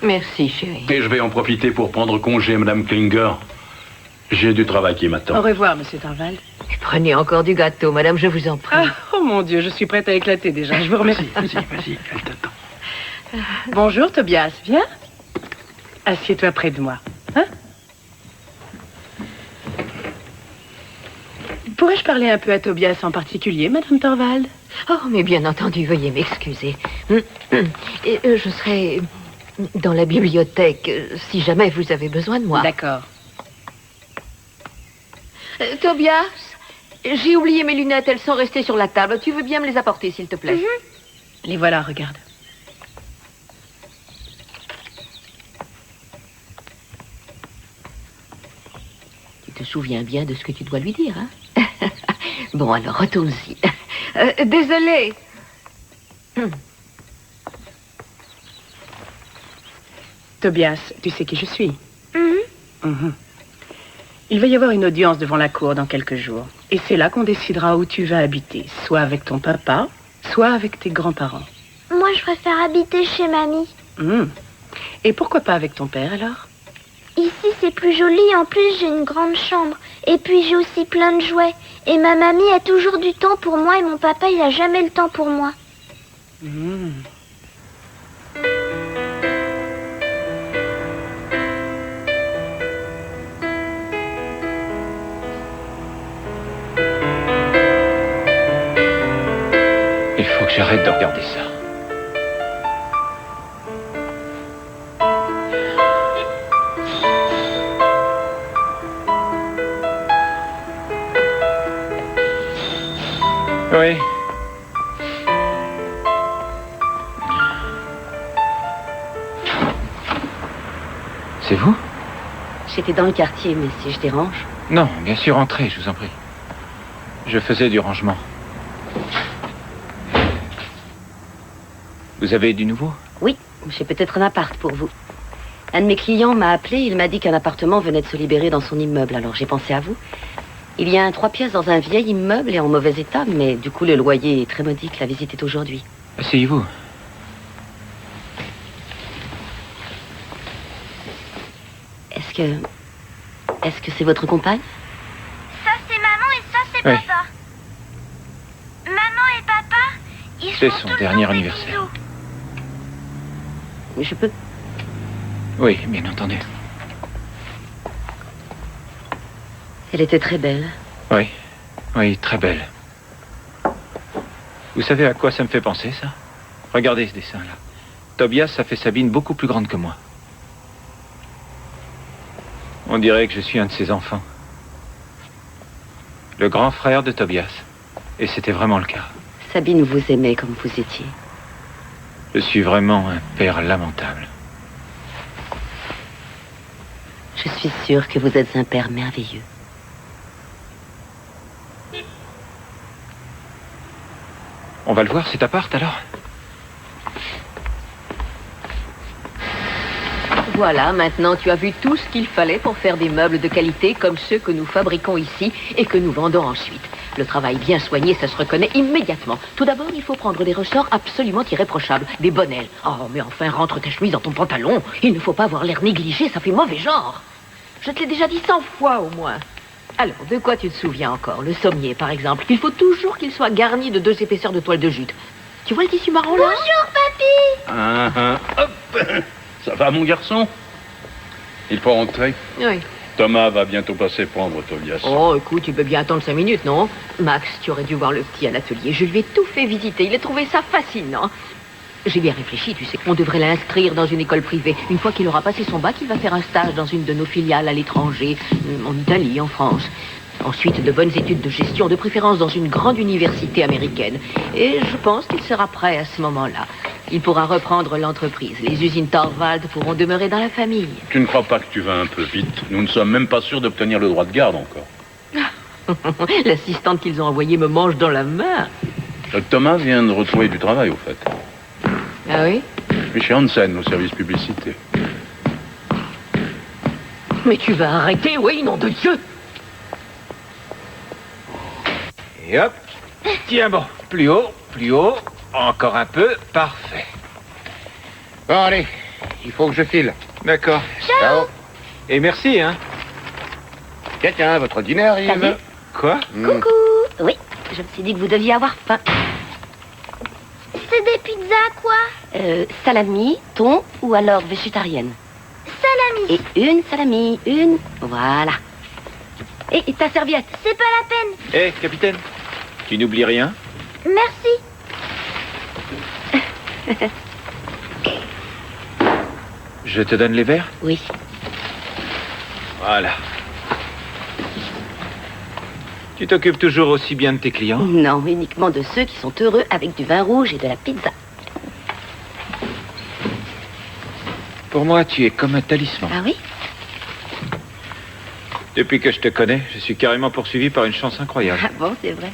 E: Merci, chérie.
F: Et je vais en profiter pour prendre congé, Madame Klinger. J'ai du travail qui m'attend.
M: Au revoir, Monsieur Torvald.
E: Prenez encore du gâteau, madame, je vous en prie.
M: Ah, oh mon Dieu, je suis prête à éclater déjà. Je vous remercie.
F: Vas-y, elle t'attend.
M: Bonjour, Tobias. Viens. Assieds-toi près de moi. Hein? Pourrais-je parler un peu à Tobias en particulier, Madame Torvald?
E: Oh, mais bien entendu, veuillez m'excuser. Et je serai dans la bibliothèque si jamais vous avez besoin de moi.
M: D'accord.
E: Tobias, j'ai oublié mes lunettes, elles sont restées sur la table. Tu veux bien me les apporter, s'il te plaît?
M: Les voilà, regarde.
E: Tu te souviens bien de ce que tu dois lui dire, hein? Bon, alors, retourne-y. Désolée.
M: Tobias, tu sais qui je suis? Il va y avoir une audience devant la cour dans quelques jours. Et c'est là qu'on décidera où tu vas habiter. Soit avec ton papa, soit avec tes grands-parents.
C: Moi, je préfère habiter chez mamie.
M: Et pourquoi pas avec ton père, alors?
C: Ici, c'est plus joli. En plus, j'ai une grande chambre. Et puis, j'ai aussi plein de jouets. Et ma mamie a toujours du temps pour moi et mon papa, il a jamais le temps pour moi.
A: Il faut que j'arrête de regarder ça. Oui. C'est vous?
D: J'étais dans le quartier, mais si je dérange...
A: Non, bien sûr, entrez, je vous en prie. Je faisais du rangement. Vous avez du nouveau?
D: Oui, j'ai peut-être un appart pour vous. Un de mes clients m'a appelé, il m'a dit qu'un appartement venait de se libérer dans son immeuble, alors j'ai pensé à vous. Il y a un 3 pièces dans un vieil immeuble et en mauvais état, mais du coup le loyer est très modique, la visite est aujourd'hui.
A: Asseyez-vous.
D: Est-ce que c'est votre compagne?
C: Ça, c'est maman et ça, c'est
A: Oui.
C: papa. Maman et papa, ils
A: C'est
C: font
A: son
C: tout le
A: dernier
C: temps des
A: anniversaire.
C: bisous.
D: Je peux?
A: Oui, bien entendu.
D: Elle était très belle.
A: Oui, oui, très belle. Vous savez à quoi ça me fait penser, ça? Regardez ce dessin-là. Tobias a fait Sabine beaucoup plus grande que moi. On dirait que je suis un de ses enfants. Le grand frère de Tobias. Et c'était vraiment le cas.
D: Sabine vous aimait comme vous étiez.
A: Je suis vraiment un père lamentable.
D: Je suis sûre que vous êtes un père merveilleux.
A: On va le voir, cet appart, alors?
E: Voilà, maintenant tu as vu tout ce qu'il fallait pour faire des meubles de qualité comme ceux que nous fabriquons ici et que nous vendons ensuite. Le travail bien soigné, ça se reconnaît immédiatement. Tout d'abord, il faut prendre des ressorts absolument irréprochables, des bonnelles. Oh, mais enfin, rentre ta chemise dans ton pantalon. Il ne faut pas avoir l'air négligé, ça fait mauvais genre. Je te l'ai déjà dit 100 fois au moins. Alors, de quoi tu te souviens encore? Le sommier, par exemple. Il faut toujours qu'il soit garni de 2 épaisseurs de toile de jute. Tu vois le tissu marron là?
C: Bonjour, papy.
F: Hop. Ça va, mon garçon? Il faut rentrer.
E: Oui.
F: Thomas va bientôt passer prendre Tobias.
E: Oh, écoute, tu peux bien attendre 5 minutes, non? Max, tu aurais dû voir le petit à l'atelier. Je lui ai tout fait visiter. Il a trouvé ça fascinant. J'ai bien réfléchi, tu sais. On devrait l'inscrire dans une école privée. Une fois qu'il aura passé son bac, il va faire un stage dans une de nos filiales à l'étranger, en Italie, en France. Ensuite, de bonnes études de gestion, de préférence dans une grande université américaine. Et je pense qu'il sera prêt à ce moment-là. Il pourra reprendre l'entreprise. Les usines Torvald pourront demeurer dans la famille.
F: Tu ne crois pas que tu vas un peu vite? Nous ne sommes même pas sûrs d'obtenir le droit de garde encore.
E: L'assistante qu'ils ont envoyée me mange dans la main.
F: Thomas vient de retrouver du travail, au fait.
E: Ah oui?
F: Mais chez Hansen, au service publicité.
E: Mais tu vas arrêter, oui, nom de Dieu!
A: Et hop. Tiens, bon. Plus haut, plus haut. Encore un peu. Parfait.
K: Bon, allez. Il faut que je file.
A: D'accord.
K: Ciao.
A: Et merci, hein.
K: Tiens, votre dîner arrive.
D: Salut.
A: Quoi?
D: Coucou. Oui, je me suis dit que vous deviez avoir faim.
C: C'est des pizzas, quoi?
D: Salami, thon ou alors végétarienne?
C: Salami.
D: Et une salami, une. Voilà. Et ta serviette?
C: C'est pas la peine.
A: Hé, capitaine. Tu n'oublies rien?
C: Merci.
A: Je te donne les verres?
D: Oui.
A: Voilà. Tu t'occupes toujours aussi bien de tes clients?
D: Non, uniquement de ceux qui sont heureux avec du vin rouge et de la pizza.
A: Pour moi, tu es comme un talisman.
D: Ah oui?
A: Depuis que je te connais, je suis carrément poursuivi par une chance incroyable.
D: Ah bon, c'est vrai.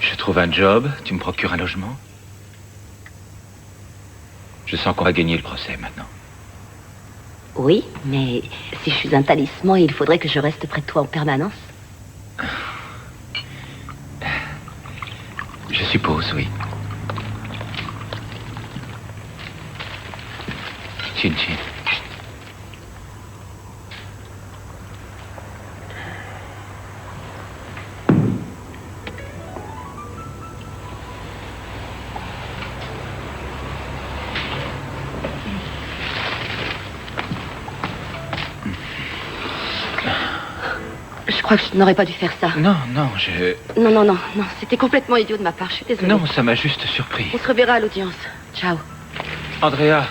A: Je trouve un job, tu me procures un logement. Je sens qu'on va gagner le procès maintenant.
D: Oui, mais si je suis un talisman, il faudrait que je reste près de toi en permanence.
A: Je suppose, oui. Chin chin.
D: Je crois que je n'aurais pas dû faire ça.
A: Non, non, je...
D: Non, c'était complètement idiot de ma part, je suis désolée.
A: Non, ça m'a juste surpris.
D: On se reverra à l'audience. Ciao.
A: Andrea.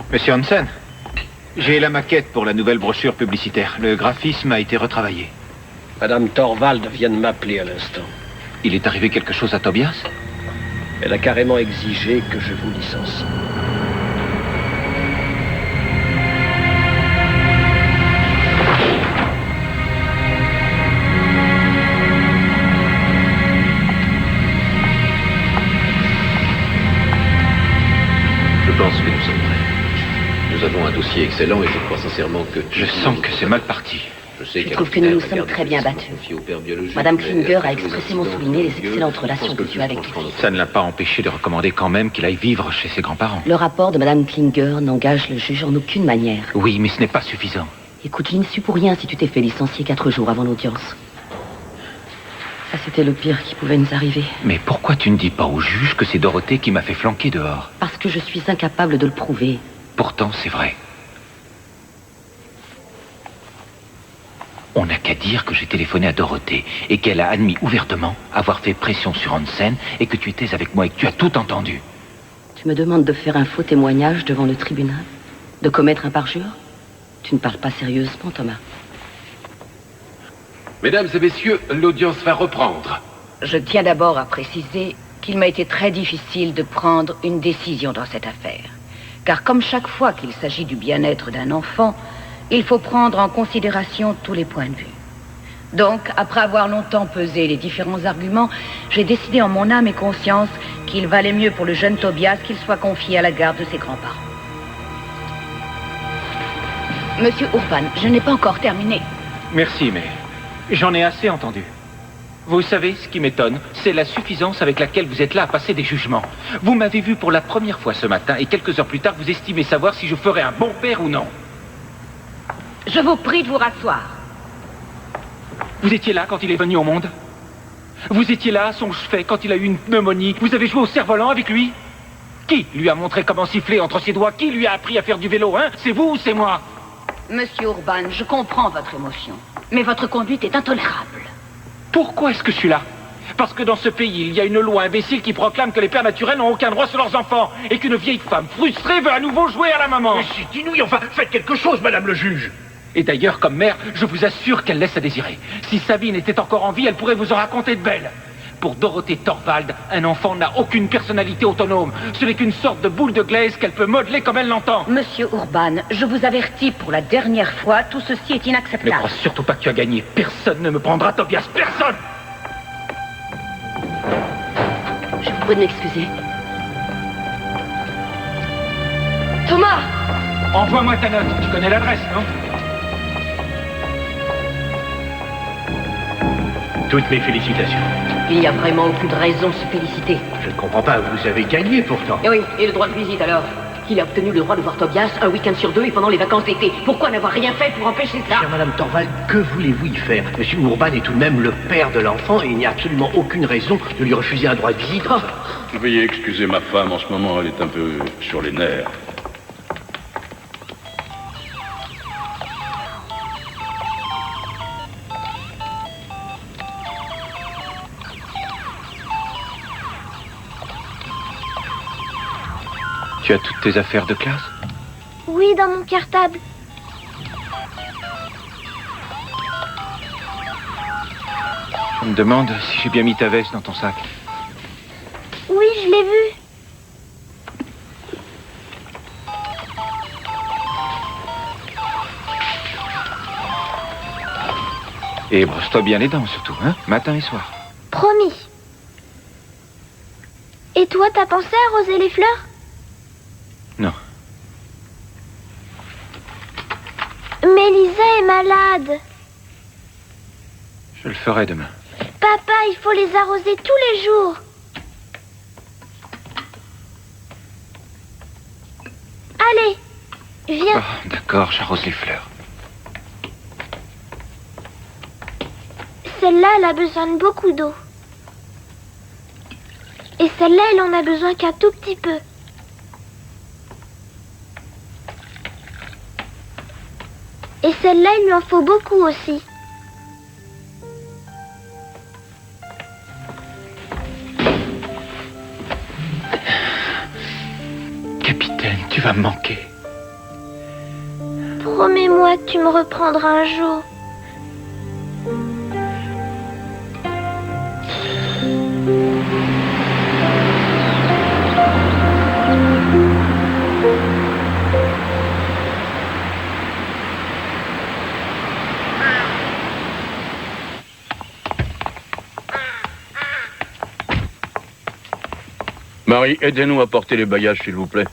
A: Monsieur Hansen, j'ai la maquette pour la nouvelle brochure publicitaire. Le graphisme a été retravaillé.
G: Madame Torvald vient de m'appeler à l'instant.
A: Il est arrivé quelque chose à Tobias?
G: Elle a carrément exigé que je vous licencie.
I: Je pense que nous sommes prêts. Nous avons un dossier excellent et je crois sincèrement que...
A: Je sens que c'est mal parti.
D: Je trouve que nous nous sommes très bien battus. Madame Klinger a expressément souligné les excellentes relations que tu as avec lui.
A: Ça ne l'a pas empêché de recommander quand même qu'il aille vivre chez ses grands-parents.
D: Le rapport de Madame Klinger n'engage le juge en aucune manière.
A: Oui, mais ce n'est pas suffisant.
D: Écoute, je n'y suis pour rien si tu t'es fait licencier 4 jours avant l'audience. Ça, c'était le pire qui pouvait nous arriver.
A: Mais pourquoi tu ne dis pas au juge que c'est Dorothée qui m'a fait flanquer dehors?
D: Parce que je suis incapable de le prouver.
A: Pourtant, c'est vrai. On n'a qu'à dire que j'ai téléphoné à Dorothée et qu'elle a admis ouvertement avoir fait pression sur Hansen et que tu étais avec moi et que tu as tout entendu.
D: Tu me demandes de faire un faux témoignage devant le tribunal? De commettre un parjure? Tu ne parles pas sérieusement, Thomas.
J: Mesdames et messieurs, l'audience va reprendre.
O: Je tiens d'abord à préciser qu'il m'a été très difficile de prendre une décision dans cette affaire. Car comme chaque fois qu'il s'agit du bien-être d'un enfant, il faut prendre en considération tous les points de vue. Donc, après avoir longtemps pesé les différents arguments, j'ai décidé en mon âme et conscience qu'il valait mieux pour le jeune Tobias qu'il soit confié à la garde de ses grands-parents. Monsieur Urban, je n'ai pas encore terminé.
A: Merci, mais j'en ai assez entendu. Vous savez, ce qui m'étonne, c'est la suffisance avec laquelle vous êtes là à passer des jugements. Vous m'avez vu pour la première fois ce matin et quelques heures plus tard, vous estimez savoir si je ferai un bon père ou non.
O: Je vous prie de vous rasseoir.
A: Vous étiez là quand il est venu au monde? Vous étiez là à son chevet quand il a eu une pneumonie? Vous avez joué au cerf-volant avec lui? Qui lui a montré comment siffler entre ses doigts? Qui lui a appris à faire du vélo, hein? C'est vous ou c'est moi?
O: Monsieur Urban, je comprends votre émotion, mais votre conduite est intolérable.
A: Pourquoi est-ce que je suis là? Parce que dans ce pays, il y a une loi imbécile qui proclame que les pères naturels n'ont aucun droit sur leurs enfants et qu'une vieille femme frustrée veut à nouveau jouer à la maman.
N: Mais c'est inouï, enfin, faites quelque chose, madame le juge.
A: Et d'ailleurs, comme mère, je vous assure qu'elle laisse à désirer. Si Sabine était encore en vie, elle pourrait vous en raconter de belles. Pour Dorothée Torvald, un enfant n'a aucune personnalité autonome. Ce n'est qu'une sorte de boule de glaise qu'elle peut modeler comme elle l'entend.
O: Monsieur Urban, je vous avertis pour la dernière fois, tout ceci est inacceptable.
A: Ne crois surtout pas que tu as gagné. Personne ne me prendra, Tobias, personne!
D: Je vous prie de m'excuser.
A: Thomas! Envoie-moi ta note. Tu connais l'adresse, non?
N: Toutes mes félicitations.
E: Il n'y a vraiment aucune raison de se féliciter.
N: Je ne comprends pas, vous avez gagné pourtant.
E: Et oui, et le droit de visite alors? Il a obtenu le droit de voir Tobias un week-end sur 2 et pendant les vacances d'été. Pourquoi n'avoir rien fait pour empêcher ça?
N: Chère Madame Torvald, que voulez-vous y faire? Monsieur Urban est tout de même le père de l'enfant et il n'y a absolument aucune raison de lui refuser un droit de visite. Oh.
F: Veuillez excuser ma femme, en ce moment elle est un peu sur les nerfs.
A: Tu as toutes tes affaires de classe?
C: Oui, dans mon cartable.
A: Je me demande si j'ai bien mis ta veste dans ton sac.
C: Oui, je l'ai vu.
A: Et brosse-toi bien les dents, surtout, hein? Matin et soir.
C: Promis. Et toi, t'as pensé à arroser les fleurs?
A: Non.
C: Mais Lisa est malade.
A: Je le ferai demain.
C: Papa, il faut les arroser tous les jours. Allez, viens.
A: Oh, d'accord, j'arrose les fleurs.
C: Celle-là, elle a besoin de beaucoup d'eau. Et celle-là, elle en a besoin qu'un tout petit peu. Et celle-là, il lui en faut beaucoup aussi.
A: Capitaine, tu vas me manquer.
C: Promets-moi que tu me reprendras un jour.
F: Marie, aidez-nous à porter les bagages, s'il vous plaît.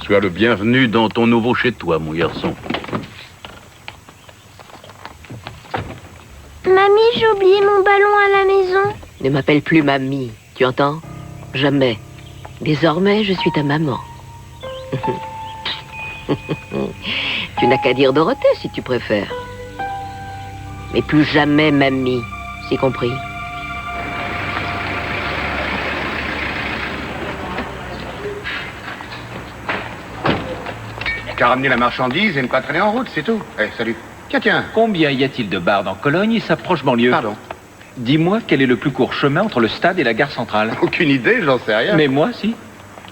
F: Tu as le bienvenu dans ton nouveau chez-toi, mon garçon.
C: Mamie, j'ai oublié mon ballon à la maison.
E: Ne m'appelle plus mamie, tu entends? Jamais. Désormais, je suis ta maman. Tu n'as qu'à dire Dorothée si tu préfères. Mais plus jamais mamie, c'est compris?
K: T'as ramené la marchandise et ne pas traîner en route, c'est tout. Eh, salut. Tiens.
A: Combien y a-t-il de bars dans Cologne et sa proche banlieue?
K: Pardon.
A: Dis-moi quel est le plus court chemin entre le stade et la gare centrale.
K: Aucune idée, j'en sais rien.
A: Mais moi, si.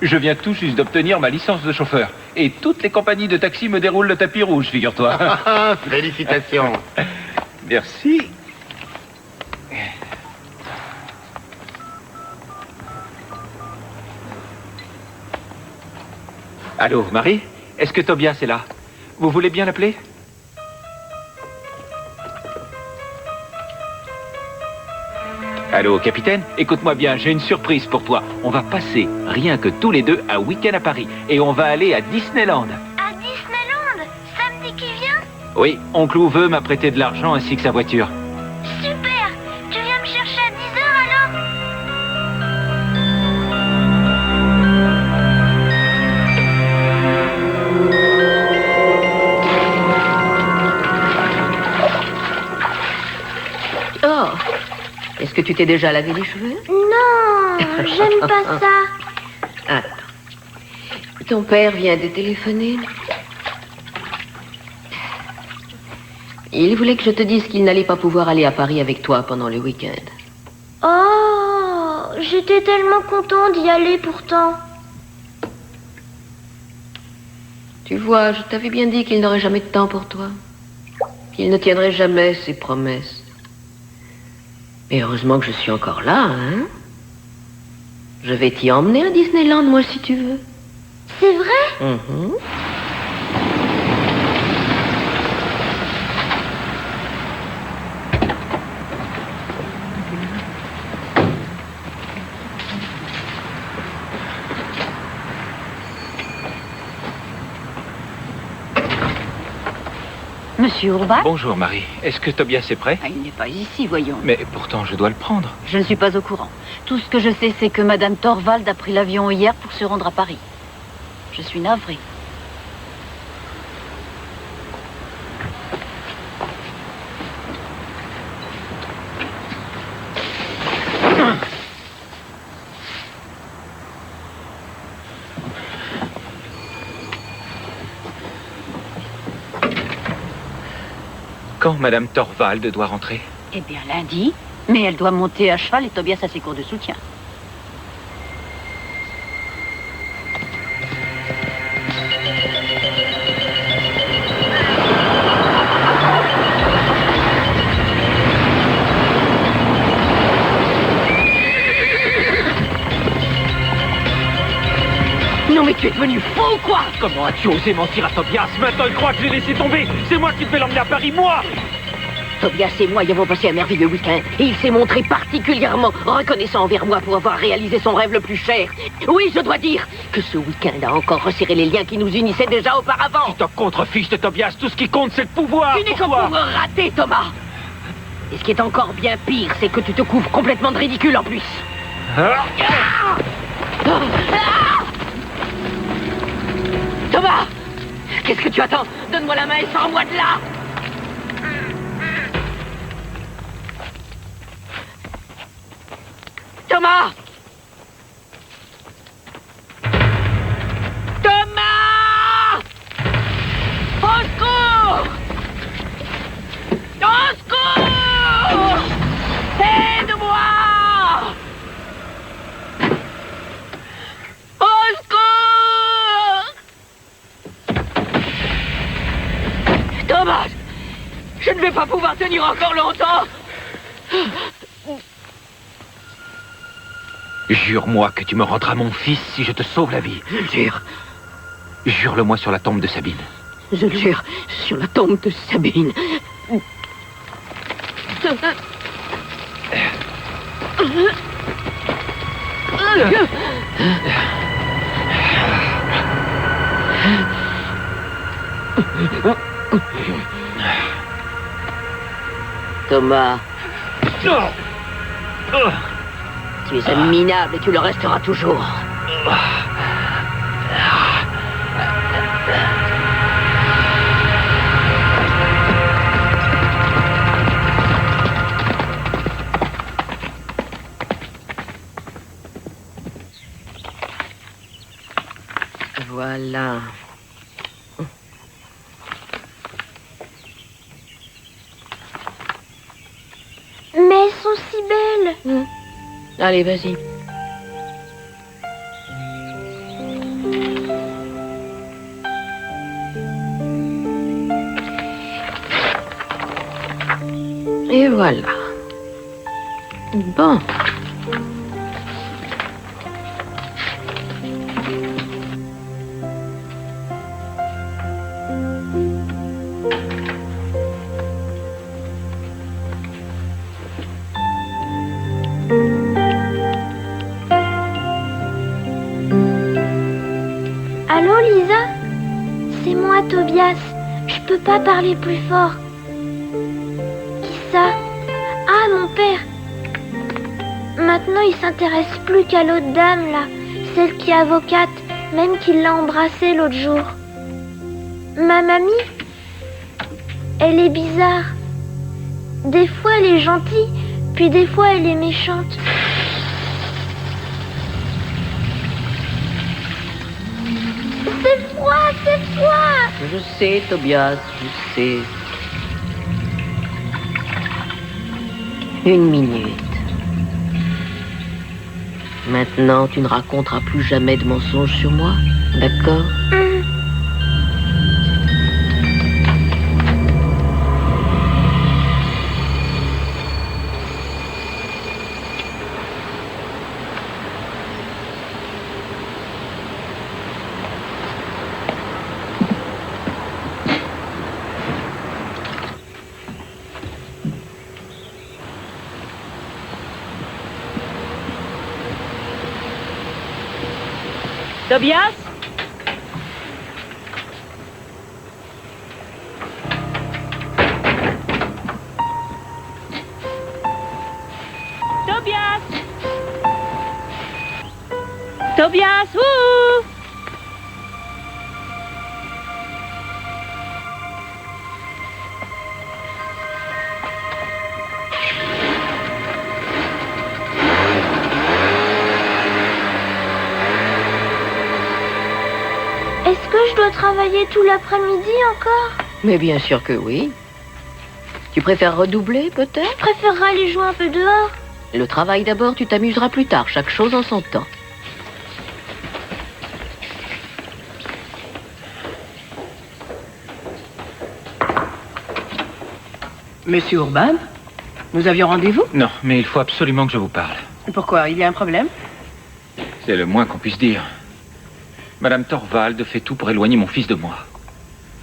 A: Je viens tout juste d'obtenir ma licence de chauffeur. Et toutes les compagnies de taxi me déroulent le tapis rouge, figure-toi.
K: Félicitations.
A: Merci. Allô, Marie? Est-ce que Tobias est là? Vous voulez bien l'appeler? Allô, capitaine? Écoute-moi bien, j'ai une surprise pour toi. On va passer, rien que tous les deux, un week-end à Paris. Et on va aller à Disneyland.
C: À Disneyland? Samedi qui vient?
A: Oui, oncle Uwe m'a prêté de l'argent ainsi que sa voiture.
C: Super! Tu viens me chercher à 10 heures alors?
E: Oh, est-ce que tu t'es déjà lavé les cheveux?
C: Non, j'aime pas ça.
E: Attends. Ton père vient de téléphoner. Il voulait que je te dise qu'il n'allait pas pouvoir aller à Paris avec toi pendant le week-end.
C: Oh, j'étais tellement content d'y aller pourtant.
E: Tu vois, je t'avais bien dit qu'il n'aurait jamais de temps pour toi. Qu'il ne tiendrait jamais ses promesses. Mais heureusement que je suis encore là, hein? Je vais t'y emmener à Disneyland, moi, si tu veux.
C: C'est vrai?
E: Mhm.
O: Monsieur Urban?
A: Bonjour, Marie. Est-ce que Tobias est prêt?
O: Ah, il n'est pas ici, voyons.
A: Mais pourtant, je dois le prendre.
O: Je ne suis pas au courant. Tout ce que je sais, c'est que Madame Thorvald a pris l'avion hier pour se rendre à Paris. Je suis navrée.
A: Quand Madame Thorvald doit rentrer?
O: Eh bien, lundi. Mais elle doit monter à cheval et Tobias a ses cours de soutien.
E: Non mais tu es devenu fou ou quoi?
A: Comment as-tu osé mentir à Tobias? Maintenant il croit que j'ai laissé tomber. C'est moi qui devais l'emmener à Paris, moi!
E: Tobias et moi y avons passé un merveilleux week-end. Et il s'est montré particulièrement reconnaissant envers moi pour avoir réalisé son rêve le plus cher. Oui, je dois dire que ce week-end a encore resserré les liens qui nous unissaient déjà auparavant.
A: Tu t'en contrefiches de Tobias. Tout ce qui compte, c'est le pouvoir.
E: Tu n'es qu'un pauvre raté, Thomas. Et ce qui est encore bien pire, c'est que tu te couvres complètement de ridicule en plus. Thomas! Qu'est-ce que tu attends? Donne-moi la main et sors-moi de là! Thomas! Thomas! Au secours! Au secours! Aide-moi! Au secours! Thomas! Je ne vais pas pouvoir tenir encore longtemps!
A: Jure-moi que tu me rendras mon fils si je te sauve la vie.
E: Je le jure.
A: Jure-le-moi sur la tombe de Sabine.
E: Je le jure, sur la tombe de Sabine. Thomas. Tu es un minable et tu le resteras toujours. Voilà.
C: Mais elles sont si belles.
E: Allez, vas-y. Et voilà. Bon.
C: Allô, Lisa? C'est moi, Tobias. Je peux pas parler plus fort. Qui ça? Ah, mon père. Maintenant, il s'intéresse plus qu'à l'autre dame, là. Celle qui est avocate, même qu'il l'a embrassée l'autre jour. Ma mamie? Elle est bizarre. Des fois, elle est gentille, puis des fois, elle est méchante. C'est froid, c'est froid.
E: Je sais, Tobias, je sais. Une minute. Maintenant, tu ne raconteras plus jamais de mensonges sur moi, d'accord?
M: Tobias? Tobias? Tobias, ouh!
C: Est-ce que je dois travailler tout l'après-midi encore?
E: Mais bien sûr que oui. Tu préfères redoubler, peut-être?
C: Je préférerais aller jouer un peu dehors.
E: Le travail d'abord, tu t'amuseras plus tard, chaque chose en son temps.
M: Monsieur Urban, nous avions rendez-vous?
A: Non, mais il faut absolument que je vous parle.
M: Pourquoi? Il y a un problème?
A: C'est le moins qu'on puisse dire. Madame Thorvald fait tout pour éloigner mon fils de moi.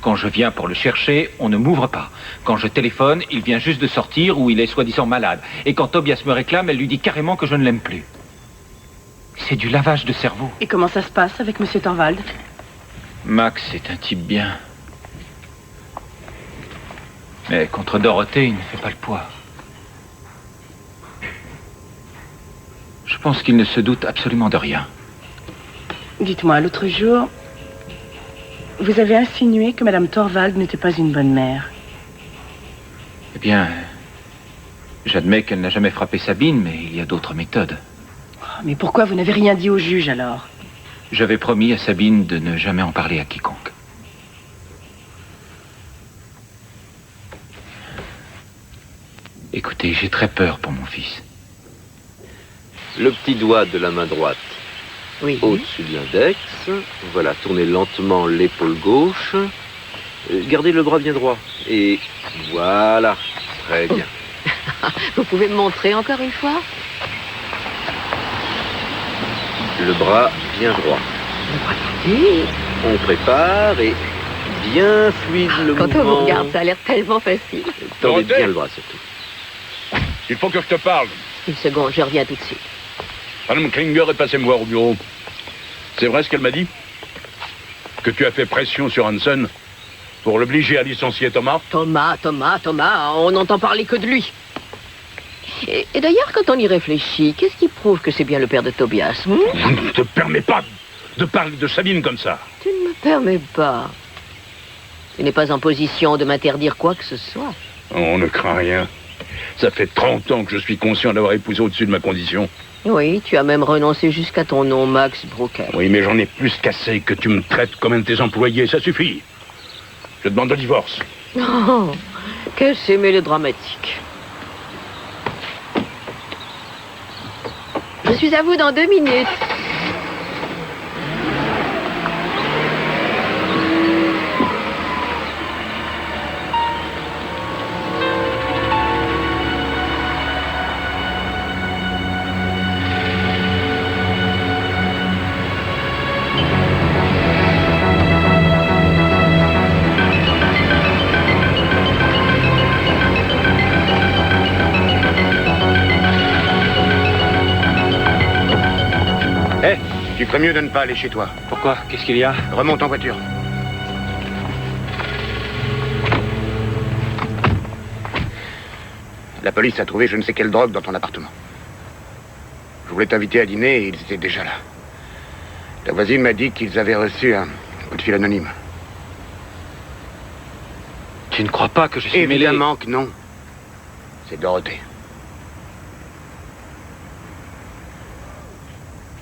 A: Quand je viens pour le chercher, on ne m'ouvre pas. Quand je téléphone, il vient juste de sortir ou il est soi-disant malade. Et quand Tobias me réclame, elle lui dit carrément que je ne l'aime plus. C'est du lavage de cerveau.
M: Et comment ça se passe avec Monsieur Thorvald?
A: Max est un type bien. Mais contre Dorothée, il ne fait pas le poids. Je pense qu'il ne se doute absolument de rien.
M: Dites-moi, l'autre jour, vous avez insinué que Madame Thorvald n'était pas une bonne mère.
A: Eh bien, j'admets qu'elle n'a jamais frappé Sabine, mais il y a d'autres méthodes.
M: Mais pourquoi vous n'avez rien dit au juge, alors?
A: J'avais promis à Sabine de ne jamais en parler à quiconque. Écoutez, j'ai très peur pour mon fils.
I: Le petit doigt de la main droite
E: oui.
I: Au-dessus de l'index. Voilà, tournez lentement l'épaule gauche. Gardez le bras bien droit. Et voilà, très bien.
E: Vous pouvez me montrer encore une fois?
I: Le bras bien droit.
E: Oui.
I: On prépare et bien fluide le
E: Quand
I: mouvement.
E: on vous regarde, ça a l'air tellement facile.
I: Tendez bien le bras surtout.
F: Il faut que je te parle.
E: Une seconde, je reviens tout de suite.
F: Madame Klinger est passée me voir au bureau. C'est vrai ce qu'elle m'a dit? Que tu as fait pression sur Hansen Pour l'obliger à licencier Thomas?
E: Thomas, on n'entend parler que de lui. Et d'ailleurs, quand on y réfléchit, qu'est-ce qui prouve que c'est bien le père de Tobias?
F: Je ne te permets pas de parler de Sabine comme ça.
E: Tu ne me permets pas. Tu n'es pas en position de m'interdire quoi que ce soit.
F: On ne craint rien. Ça fait 30 ans que je suis conscient d'avoir épousé au-dessus de ma condition.
E: Oui, tu as même renoncé jusqu'à ton nom, Max Brooker.
F: Oui, mais j'en ai plus qu'assez que tu me traites comme un de tes employés. Ça suffit. Je demande le divorce.
E: Oh, qu'est-ce mélodramatique. Je suis à vous dans 2 minutes.
K: Tu ferais mieux de ne pas aller chez toi.
A: Pourquoi? Qu'est-ce qu'il y a?
K: Remonte en voiture. La police a trouvé je ne sais quelle drogue dans ton appartement. Je voulais t'inviter à dîner et ils étaient déjà là. Ta voisine m'a dit qu'ils avaient reçu un coup de fil anonyme.
A: Tu ne crois pas que je suis mêlé?
K: Évidemment que non. C'est Dorothée.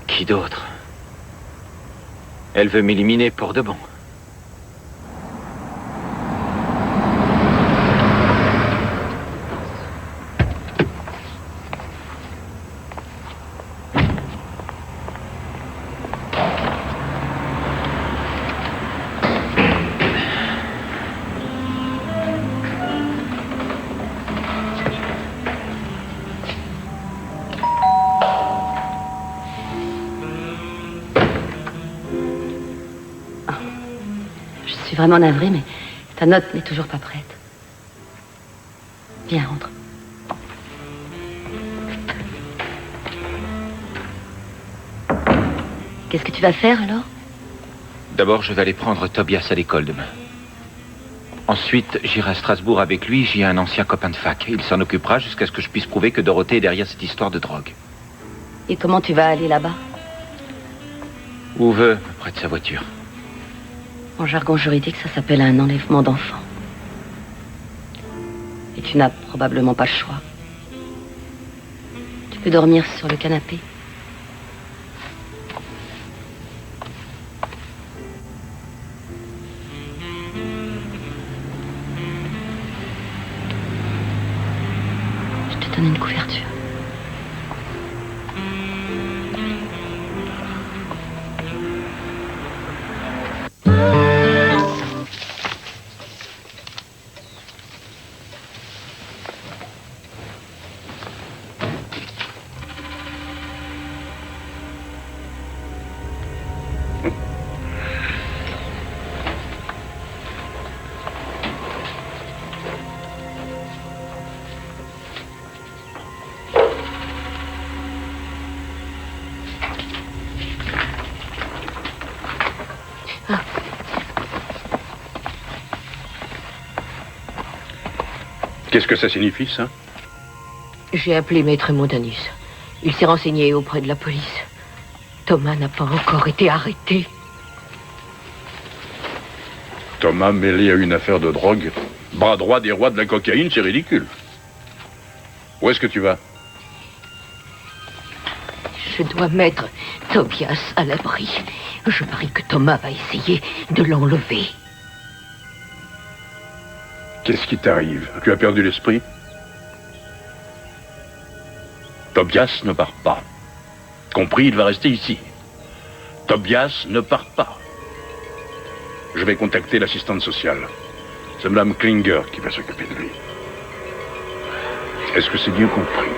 A: Qui d'autre? Elle veut m'éliminer pour de bon.
D: Je suis vraiment navrée, mais ta note n'est toujours pas prête. Viens, entre. Qu'est-ce que tu vas faire, alors?
A: D'abord, je vais aller prendre Tobias à l'école demain. Ensuite, j'irai à Strasbourg avec lui. J'y ai un ancien copain de fac. Il s'en occupera jusqu'à ce que je puisse prouver que Dorothée est derrière cette histoire de drogue.
D: Et comment tu vas aller là-bas?
A: Où veut me prête sa voiture.
D: En jargon juridique, ça s'appelle un enlèvement d'enfant. Et tu n'as probablement pas le choix. Tu peux dormir sur le canapé. Je te donne une couverture.
F: Qu'est-ce que ça signifie, ça?
E: J'ai appelé Maître Montanus. Il s'est renseigné auprès de la police. Thomas n'a pas encore été arrêté.
F: Thomas mêlé à une affaire de drogue. Bras droit des rois de la cocaïne, c'est ridicule. Où est-ce que tu vas?
E: Je dois mettre Tobias à l'abri. Je parie que Thomas va essayer de l'enlever.
F: Qu'est-ce qui t'arrive? Tu as perdu l'esprit? Tobias ne part pas. Compris, il va rester ici. Tobias ne part pas. Je vais contacter l'assistante sociale. C'est Mme Klinger qui va s'occuper de lui. Est-ce que c'est bien compris?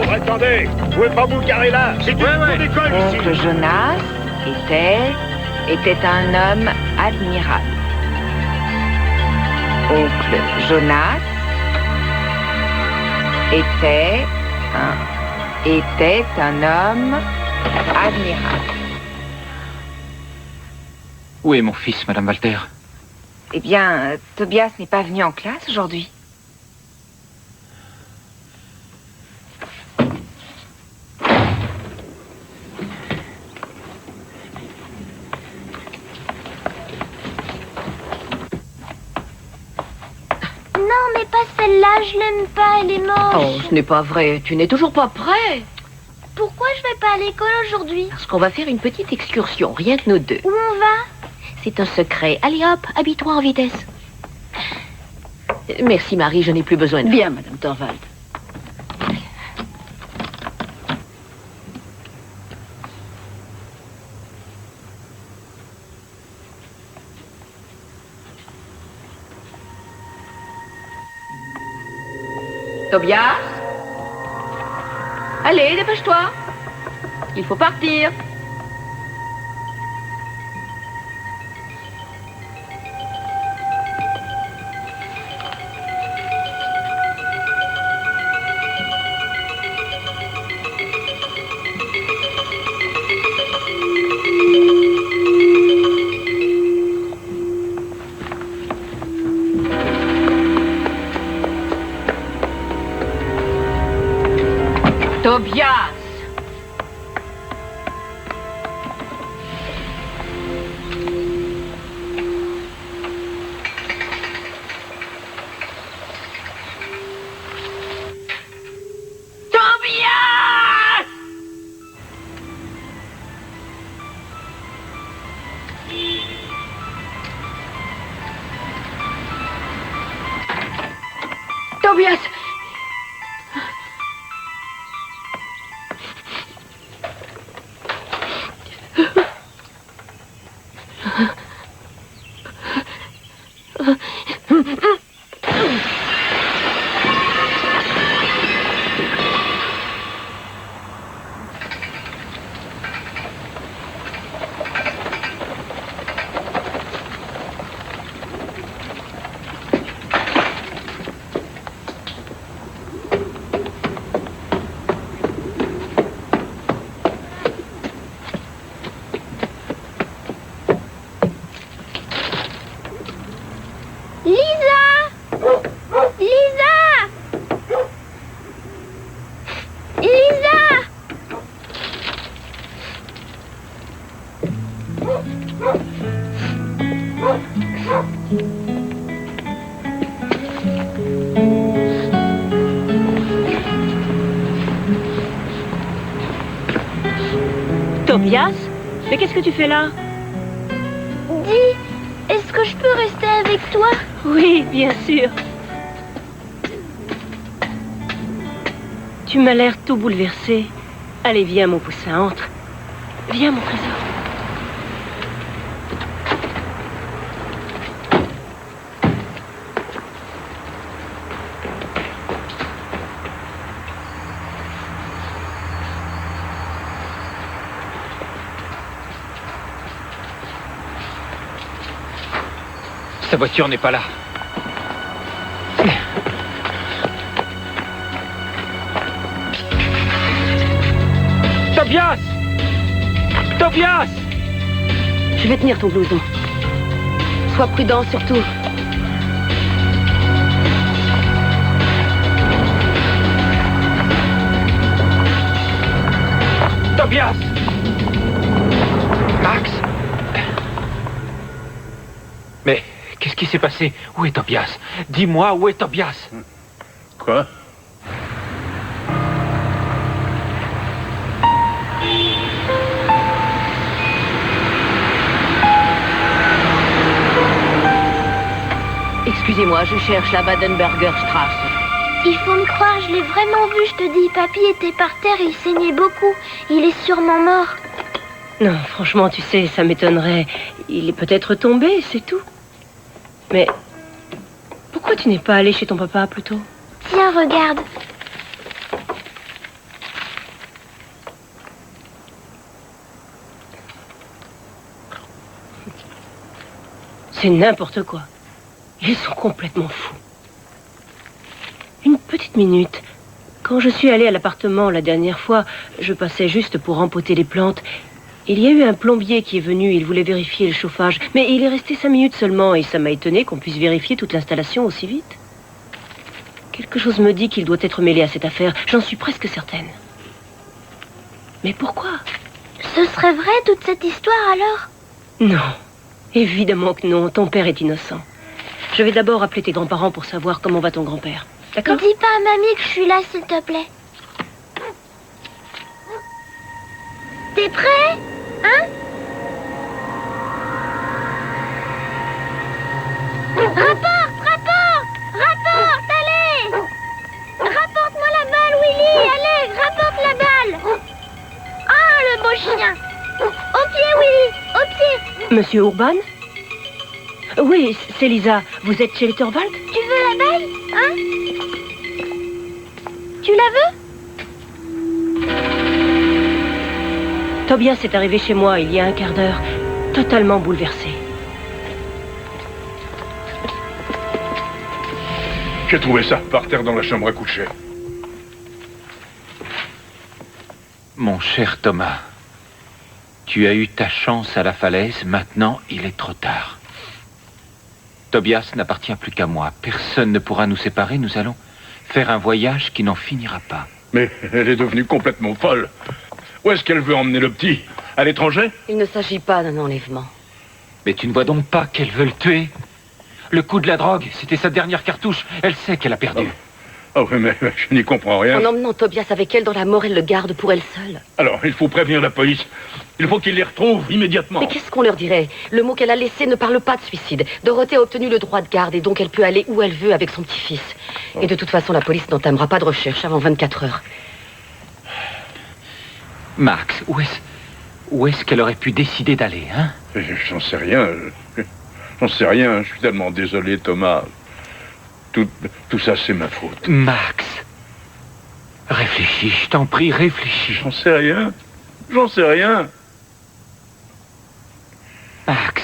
K: Attendez, vous pouvez pas vous garer là. C'est une cour d'école ici.
L: Oncle Jonas était un homme admirable. Oncle Jonas était un homme admirable.
A: Où est mon fils, Madame Walter?
L: Eh bien, Tobias n'est pas venu en classe aujourd'hui.
C: Non, mais pas celle-là, je l'aime pas, elle est moche.
E: Oh, ce n'est pas vrai. Tu n'es toujours pas prêt.
C: Pourquoi je vais pas à l'école aujourd'hui?
E: Parce qu'on va faire une petite excursion, rien que nous deux.
C: Où on va?
E: C'est un secret. Allez hop, habille-toi en vitesse. Merci Marie, je n'ai plus besoin de...
D: Bien, Madame Torvald.
E: Tobias? Allez, dépêche-toi. Il faut partir.
L: Tobias!
E: Tobias!
M: Tobias? Mais qu'est-ce que tu fais là?
C: Dis, est-ce que je peux rester avec toi?
M: Oui, bien sûr. Tu m'as l'air tout bouleversé. Allez, viens, mon poussin, entre. Viens, mon trésor.
A: Sa voiture n'est pas là. Tobias! Tobias!
D: Je vais tenir ton blouson. Sois prudent surtout.
A: Tobias! Max? Mais qu'est-ce qui s'est passé? Où est Tobias? Dis-moi, où est Tobias?
F: Quoi?
E: Excusez-moi, je cherche la Badenberger Straße.
C: Il faut me croire, je l'ai vraiment vu, je te dis. Papy était par terre, il saignait beaucoup. Il est sûrement mort.
M: Non, franchement, tu sais, ça m'étonnerait. Il est peut-être tombé, c'est tout. Mais pourquoi tu n'es pas allé chez ton papa plus tôt?
C: Tiens, regarde.
M: C'est n'importe quoi. Ils sont complètement fous. Une petite minute, Quand je suis allée à l'appartement la dernière fois, je passais juste pour rempoter les plantes. Il y a eu un plombier qui est venu, il voulait vérifier le chauffage. Mais il est resté 5 minutes seulement et ça m'a étonné qu'on puisse vérifier toute l'installation aussi vite. Quelque chose me dit qu'il doit être mêlé à cette affaire, j'en suis presque certaine. Mais pourquoi?
C: Ce serait vrai toute cette histoire alors?
M: Non, évidemment que non, ton père est innocent. Je vais d'abord appeler tes grands-parents pour savoir comment va ton grand-père. D'accord?
C: Dis pas à mamie que je suis là, s'il te plaît. T'es prêt? Hein? Rapporte, allez! Rapporte-moi la balle, Willy, allez, rapporte la balle! Ah, le beau chien! Au pied, Willy, au pied!
M: Monsieur Urban? Oui, c'est Lisa. Vous êtes chez les Torvald?
C: Tu veux la balle, hein? Tu la veux?
M: Tobias est arrivé chez moi il y a un quart d'heure, totalement bouleversé.
F: J'ai trouvé ça par terre dans la chambre à coucher.
A: Mon cher Thomas, tu as eu ta chance à la falaise, maintenant il est trop tard. Tobias n'appartient plus qu'à moi. Personne ne pourra nous séparer, nous allons faire un voyage qui n'en finira pas.
F: Mais elle est devenue complètement folle. Où est-ce qu'elle veut emmener le petit? À l'étranger?
D: Il ne s'agit pas d'un enlèvement.
A: Mais tu ne vois donc pas qu'elle veut le tuer? Le coup de la drogue, c'était sa dernière cartouche. Elle sait qu'elle a perdu.
F: Oh oui, mais je n'y comprends rien.
D: En emmenant Tobias avec elle dans la mort, elle le garde pour elle seule.
F: Alors, il faut prévenir la police. Il faut qu'ils les retrouvent immédiatement.
D: Mais qu'est-ce qu'on leur dirait? Le mot qu'elle a laissé ne parle pas de suicide. Dorothée a obtenu le droit de garde et donc elle peut aller où elle veut avec son petit-fils. Et de toute façon, la police n'entamera pas de recherche avant 24 heures.
A: Max, où est-ce qu'elle aurait pu décider d'aller, hein?
F: J'en sais rien. J'en sais rien. Je suis tellement désolé, Thomas. Tout ça, c'est ma faute.
A: Max, réfléchis, je t'en prie, réfléchis.
F: J'en sais rien. J'en sais rien.
A: Max,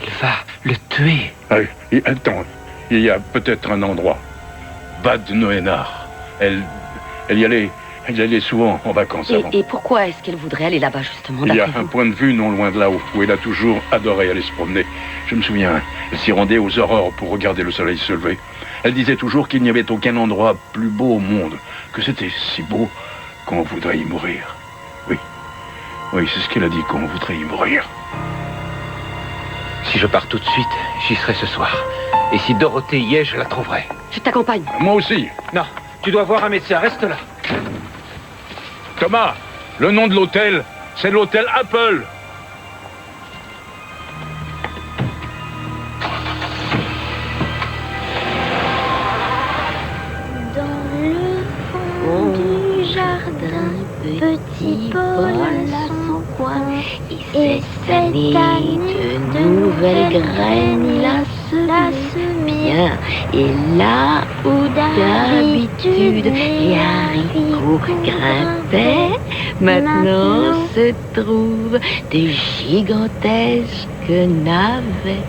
A: elle va le tuer.
F: Ah, attends, il y a peut-être un endroit. Bad Neuenahr. Elle y allait souvent en vacances avant.
D: Et pourquoi est-ce qu'elle voudrait aller là-bas, justement?
F: Il y a un point de vue non loin de là-haut, où elle a toujours adoré aller se promener. Je me souviens, elle s'y rendait aux aurores pour regarder le soleil se lever. Elle disait toujours qu'il n'y avait aucun endroit plus beau au monde, que c'était si beau qu'on voudrait y mourir. Oui, c'est ce qu'elle a dit, qu'on voudrait y mourir.
A: Si je pars tout de suite, j'y serai ce soir. Et si Dorothée y est, je la trouverai.
D: Je t'accompagne.
F: Moi aussi.
A: Non, tu dois voir un médecin, reste là.
F: Thomas, le nom de l'hôtel, c'est l'hôtel Apple.
C: Dans le fond du jardin, petit Paul à son coin. Et cette année, de nouvelles graines, il a semé.
P: Bien. Et là où d'habitude les haricots grimpaient, maintenant se trouvent des gigantesques navets.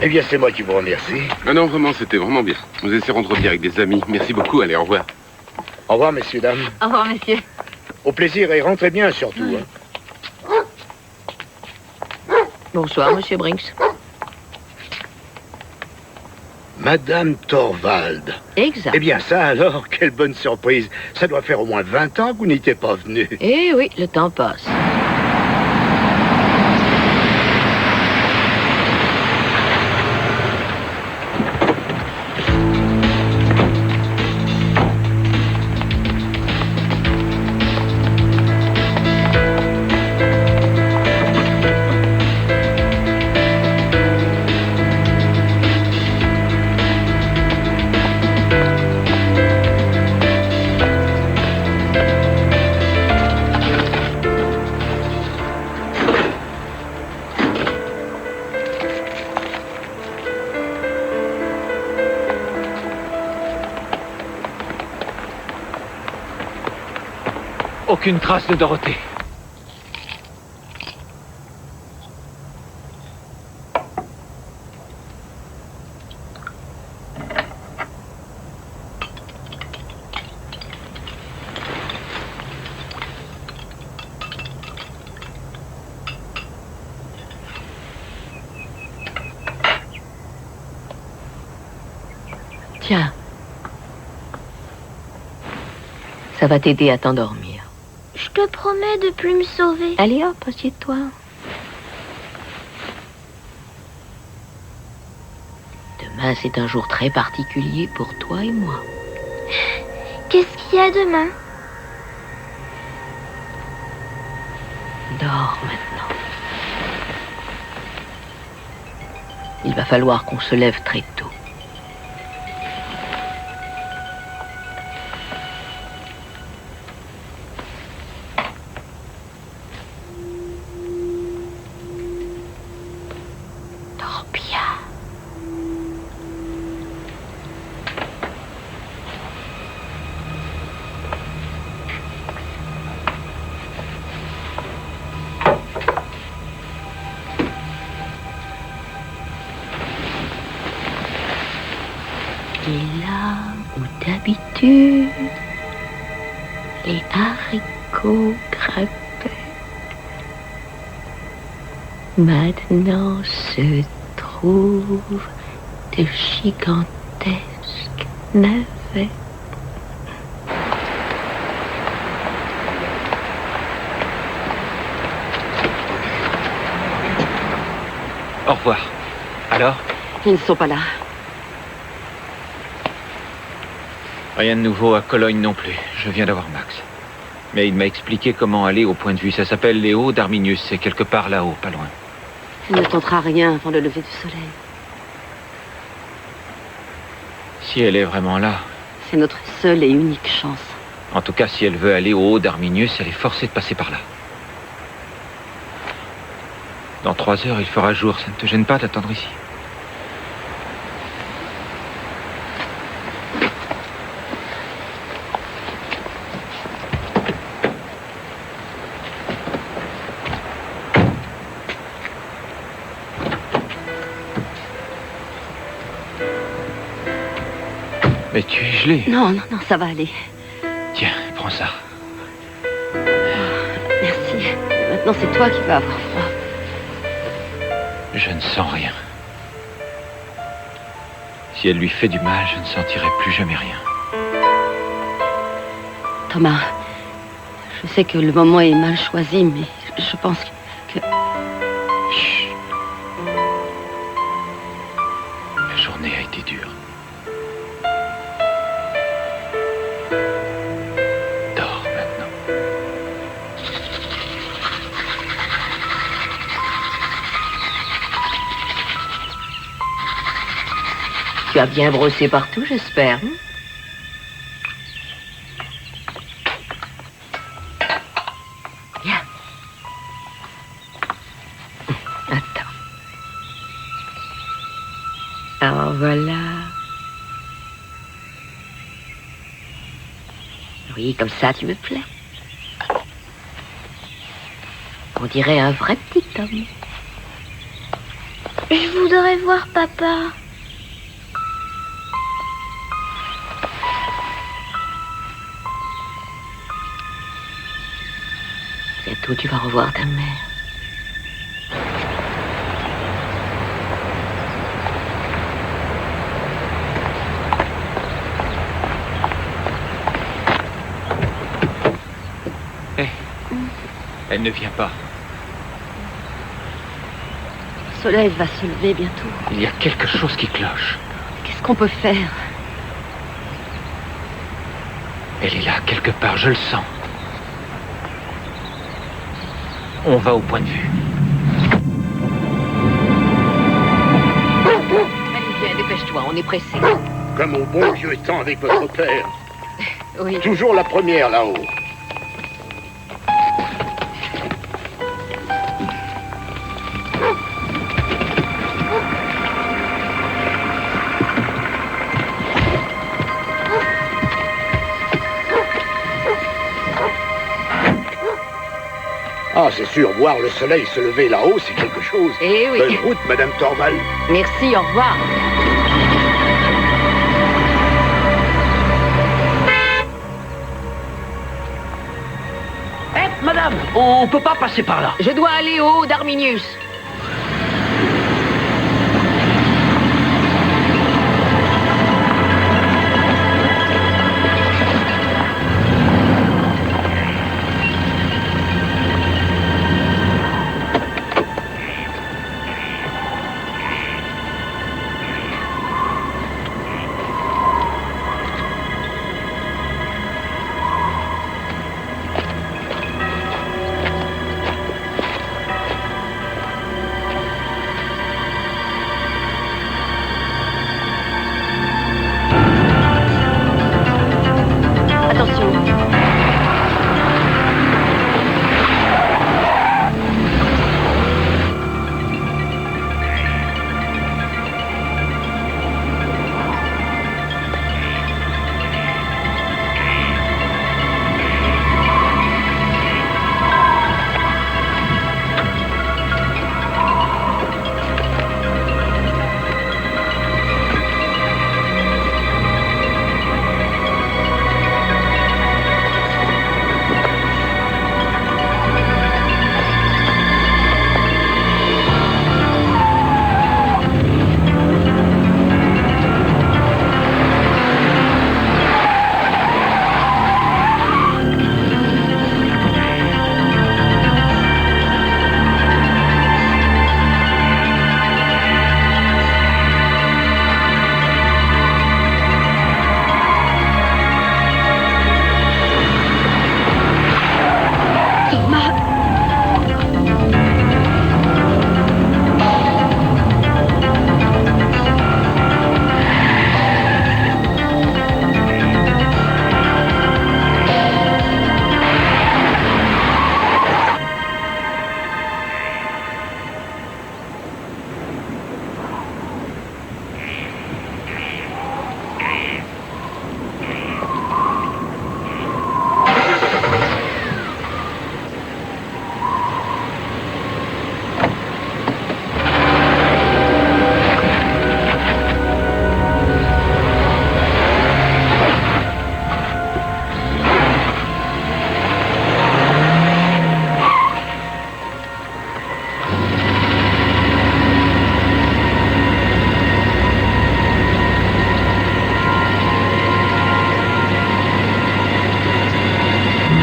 K: Eh bien, c'est moi qui vous remercie.
J: Ah non, vraiment, c'était vraiment bien. Nous essaierons de revenir avec des amis. Merci beaucoup, allez, au revoir.
K: Au revoir, messieurs, dames.
B: Au revoir, monsieur.
K: Au plaisir et rentrez bien, surtout. Hein.
E: Bonsoir, monsieur Brinks.
K: Madame Torvald.
E: Exact.
K: Eh bien, ça alors, quelle bonne surprise. Ça doit faire au moins 20 ans que vous n'étiez pas venu.
E: Eh oui, le temps passe.
A: Aucune trace de Dorothée.
E: Tiens. Ça va t'aider à t'endormir.
C: Je te promets de plus me sauver.
E: Allez hop, assieds-toi. Demain, c'est un jour très particulier pour toi et moi.
C: Qu'est-ce qu'il y a demain?
E: Dors maintenant. Il va falloir qu'on se lève très tôt. Dors bien. Et là où d'habitude les haricots grimpaient, maintenant se trouvent de gigantesques navets.
A: Au revoir. Alors?
D: Ils ne sont pas là.
A: Rien de nouveau à Cologne non plus. Je viens d'avoir Max. Mais il m'a expliqué comment aller au point de vue. Ça s'appelle les Hauts d'Arminius. C'est quelque part là-haut, pas loin.
D: Il ne tentera rien avant le lever du soleil.
A: Si elle est vraiment là.
D: C'est notre seule et unique chance.
A: En tout cas, si elle veut aller au Haut d'Arminius, elle est forcée de passer par là. Dans 3 heures, il fera jour. Ça ne te gêne pas d'attendre ici? Mais tu es gelé.
D: Non, non, non, ça va aller.
A: Tiens, prends ça.
D: Merci. Maintenant, c'est toi qui vas avoir froid.
A: Je ne sens rien. Si elle lui fait du mal, je ne sentirai plus jamais rien.
D: Thomas, je sais que le moment est mal choisi, mais je pense que...
A: Chut. La journée a été dure. Dors maintenant.
E: Tu as bien brossé partout, j'espère. Viens. Attends. Alors voilà. Oui, comme ça, tu me plais. On dirait un vrai petit homme.
C: Je voudrais voir papa.
E: Bientôt, tu vas revoir ta mère.
A: Hé, elle ne vient pas.
D: Le soleil va se lever bientôt.
A: Il y a quelque chose qui cloche.
D: Qu'est-ce qu'on peut faire?
A: Elle est là, quelque part, je le sens. On va au point de vue.
E: Allez, viens, dépêche-toi, on est pressé.
K: Comme au bon vieux temps avec votre père.
E: Oui.
K: Toujours la première là-haut. Ah, c'est sûr, voir le soleil se lever là-haut, c'est quelque chose.
E: Eh oui.
K: Bonne route, Madame Torvald.
E: Merci, au revoir.
N: Eh, madame, on peut pas passer par là.
E: Je dois aller au haut d'Arminius.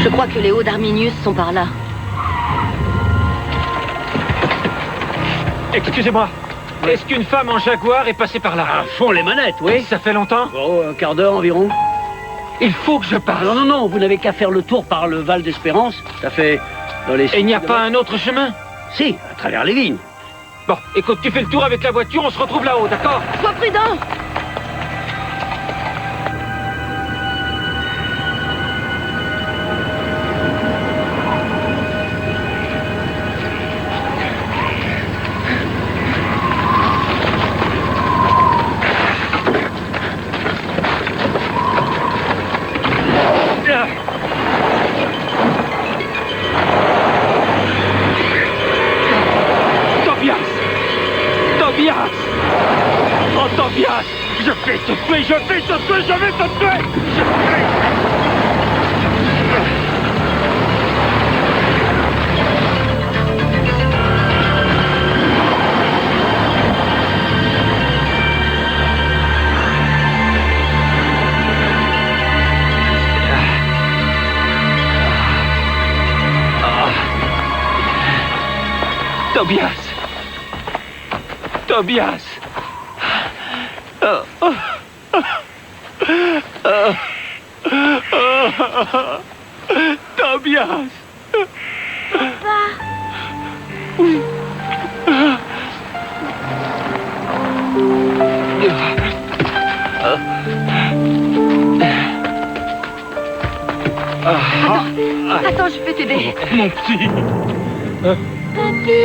D: Je crois que les hauts d'Arminius sont par là.
H: Excusez-moi. Est-ce qu'une femme en jaguar est passée par là?
N: À fond les manettes, oui.
H: Ça fait longtemps?
N: Oh, un quart d'heure environ.
H: Il faut que je passe.
N: Non, non, non, vous n'avez qu'à faire le tour par le Val d'Espérance. Ça fait dans les...
H: Et il n'y a pas un autre chemin?
N: Si, à travers les vignes.
H: Bon, écoute, tu fais le tour avec la voiture, on se retrouve là-haut, d'accord?
B: Sois prudent!
H: Je vais te tuer, je vais te tuer, je vais te tuer! Tobias! Tobias! Tobias!
C: Papa!
H: Oui.
B: Attends, je vais t'aider.
H: Mon petit!
C: Papy!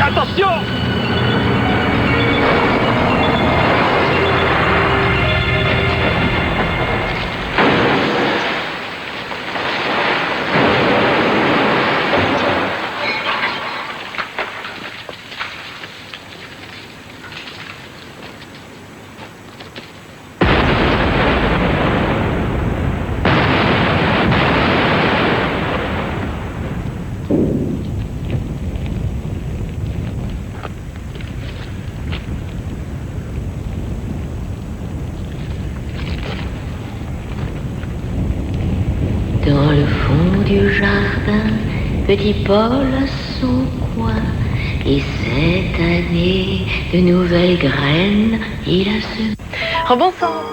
H: Attention!
P: le fond du jardin, petit Paul à son coin. Et cette année, de nouvelles graines, il a semé.
Q: Rebonsoir.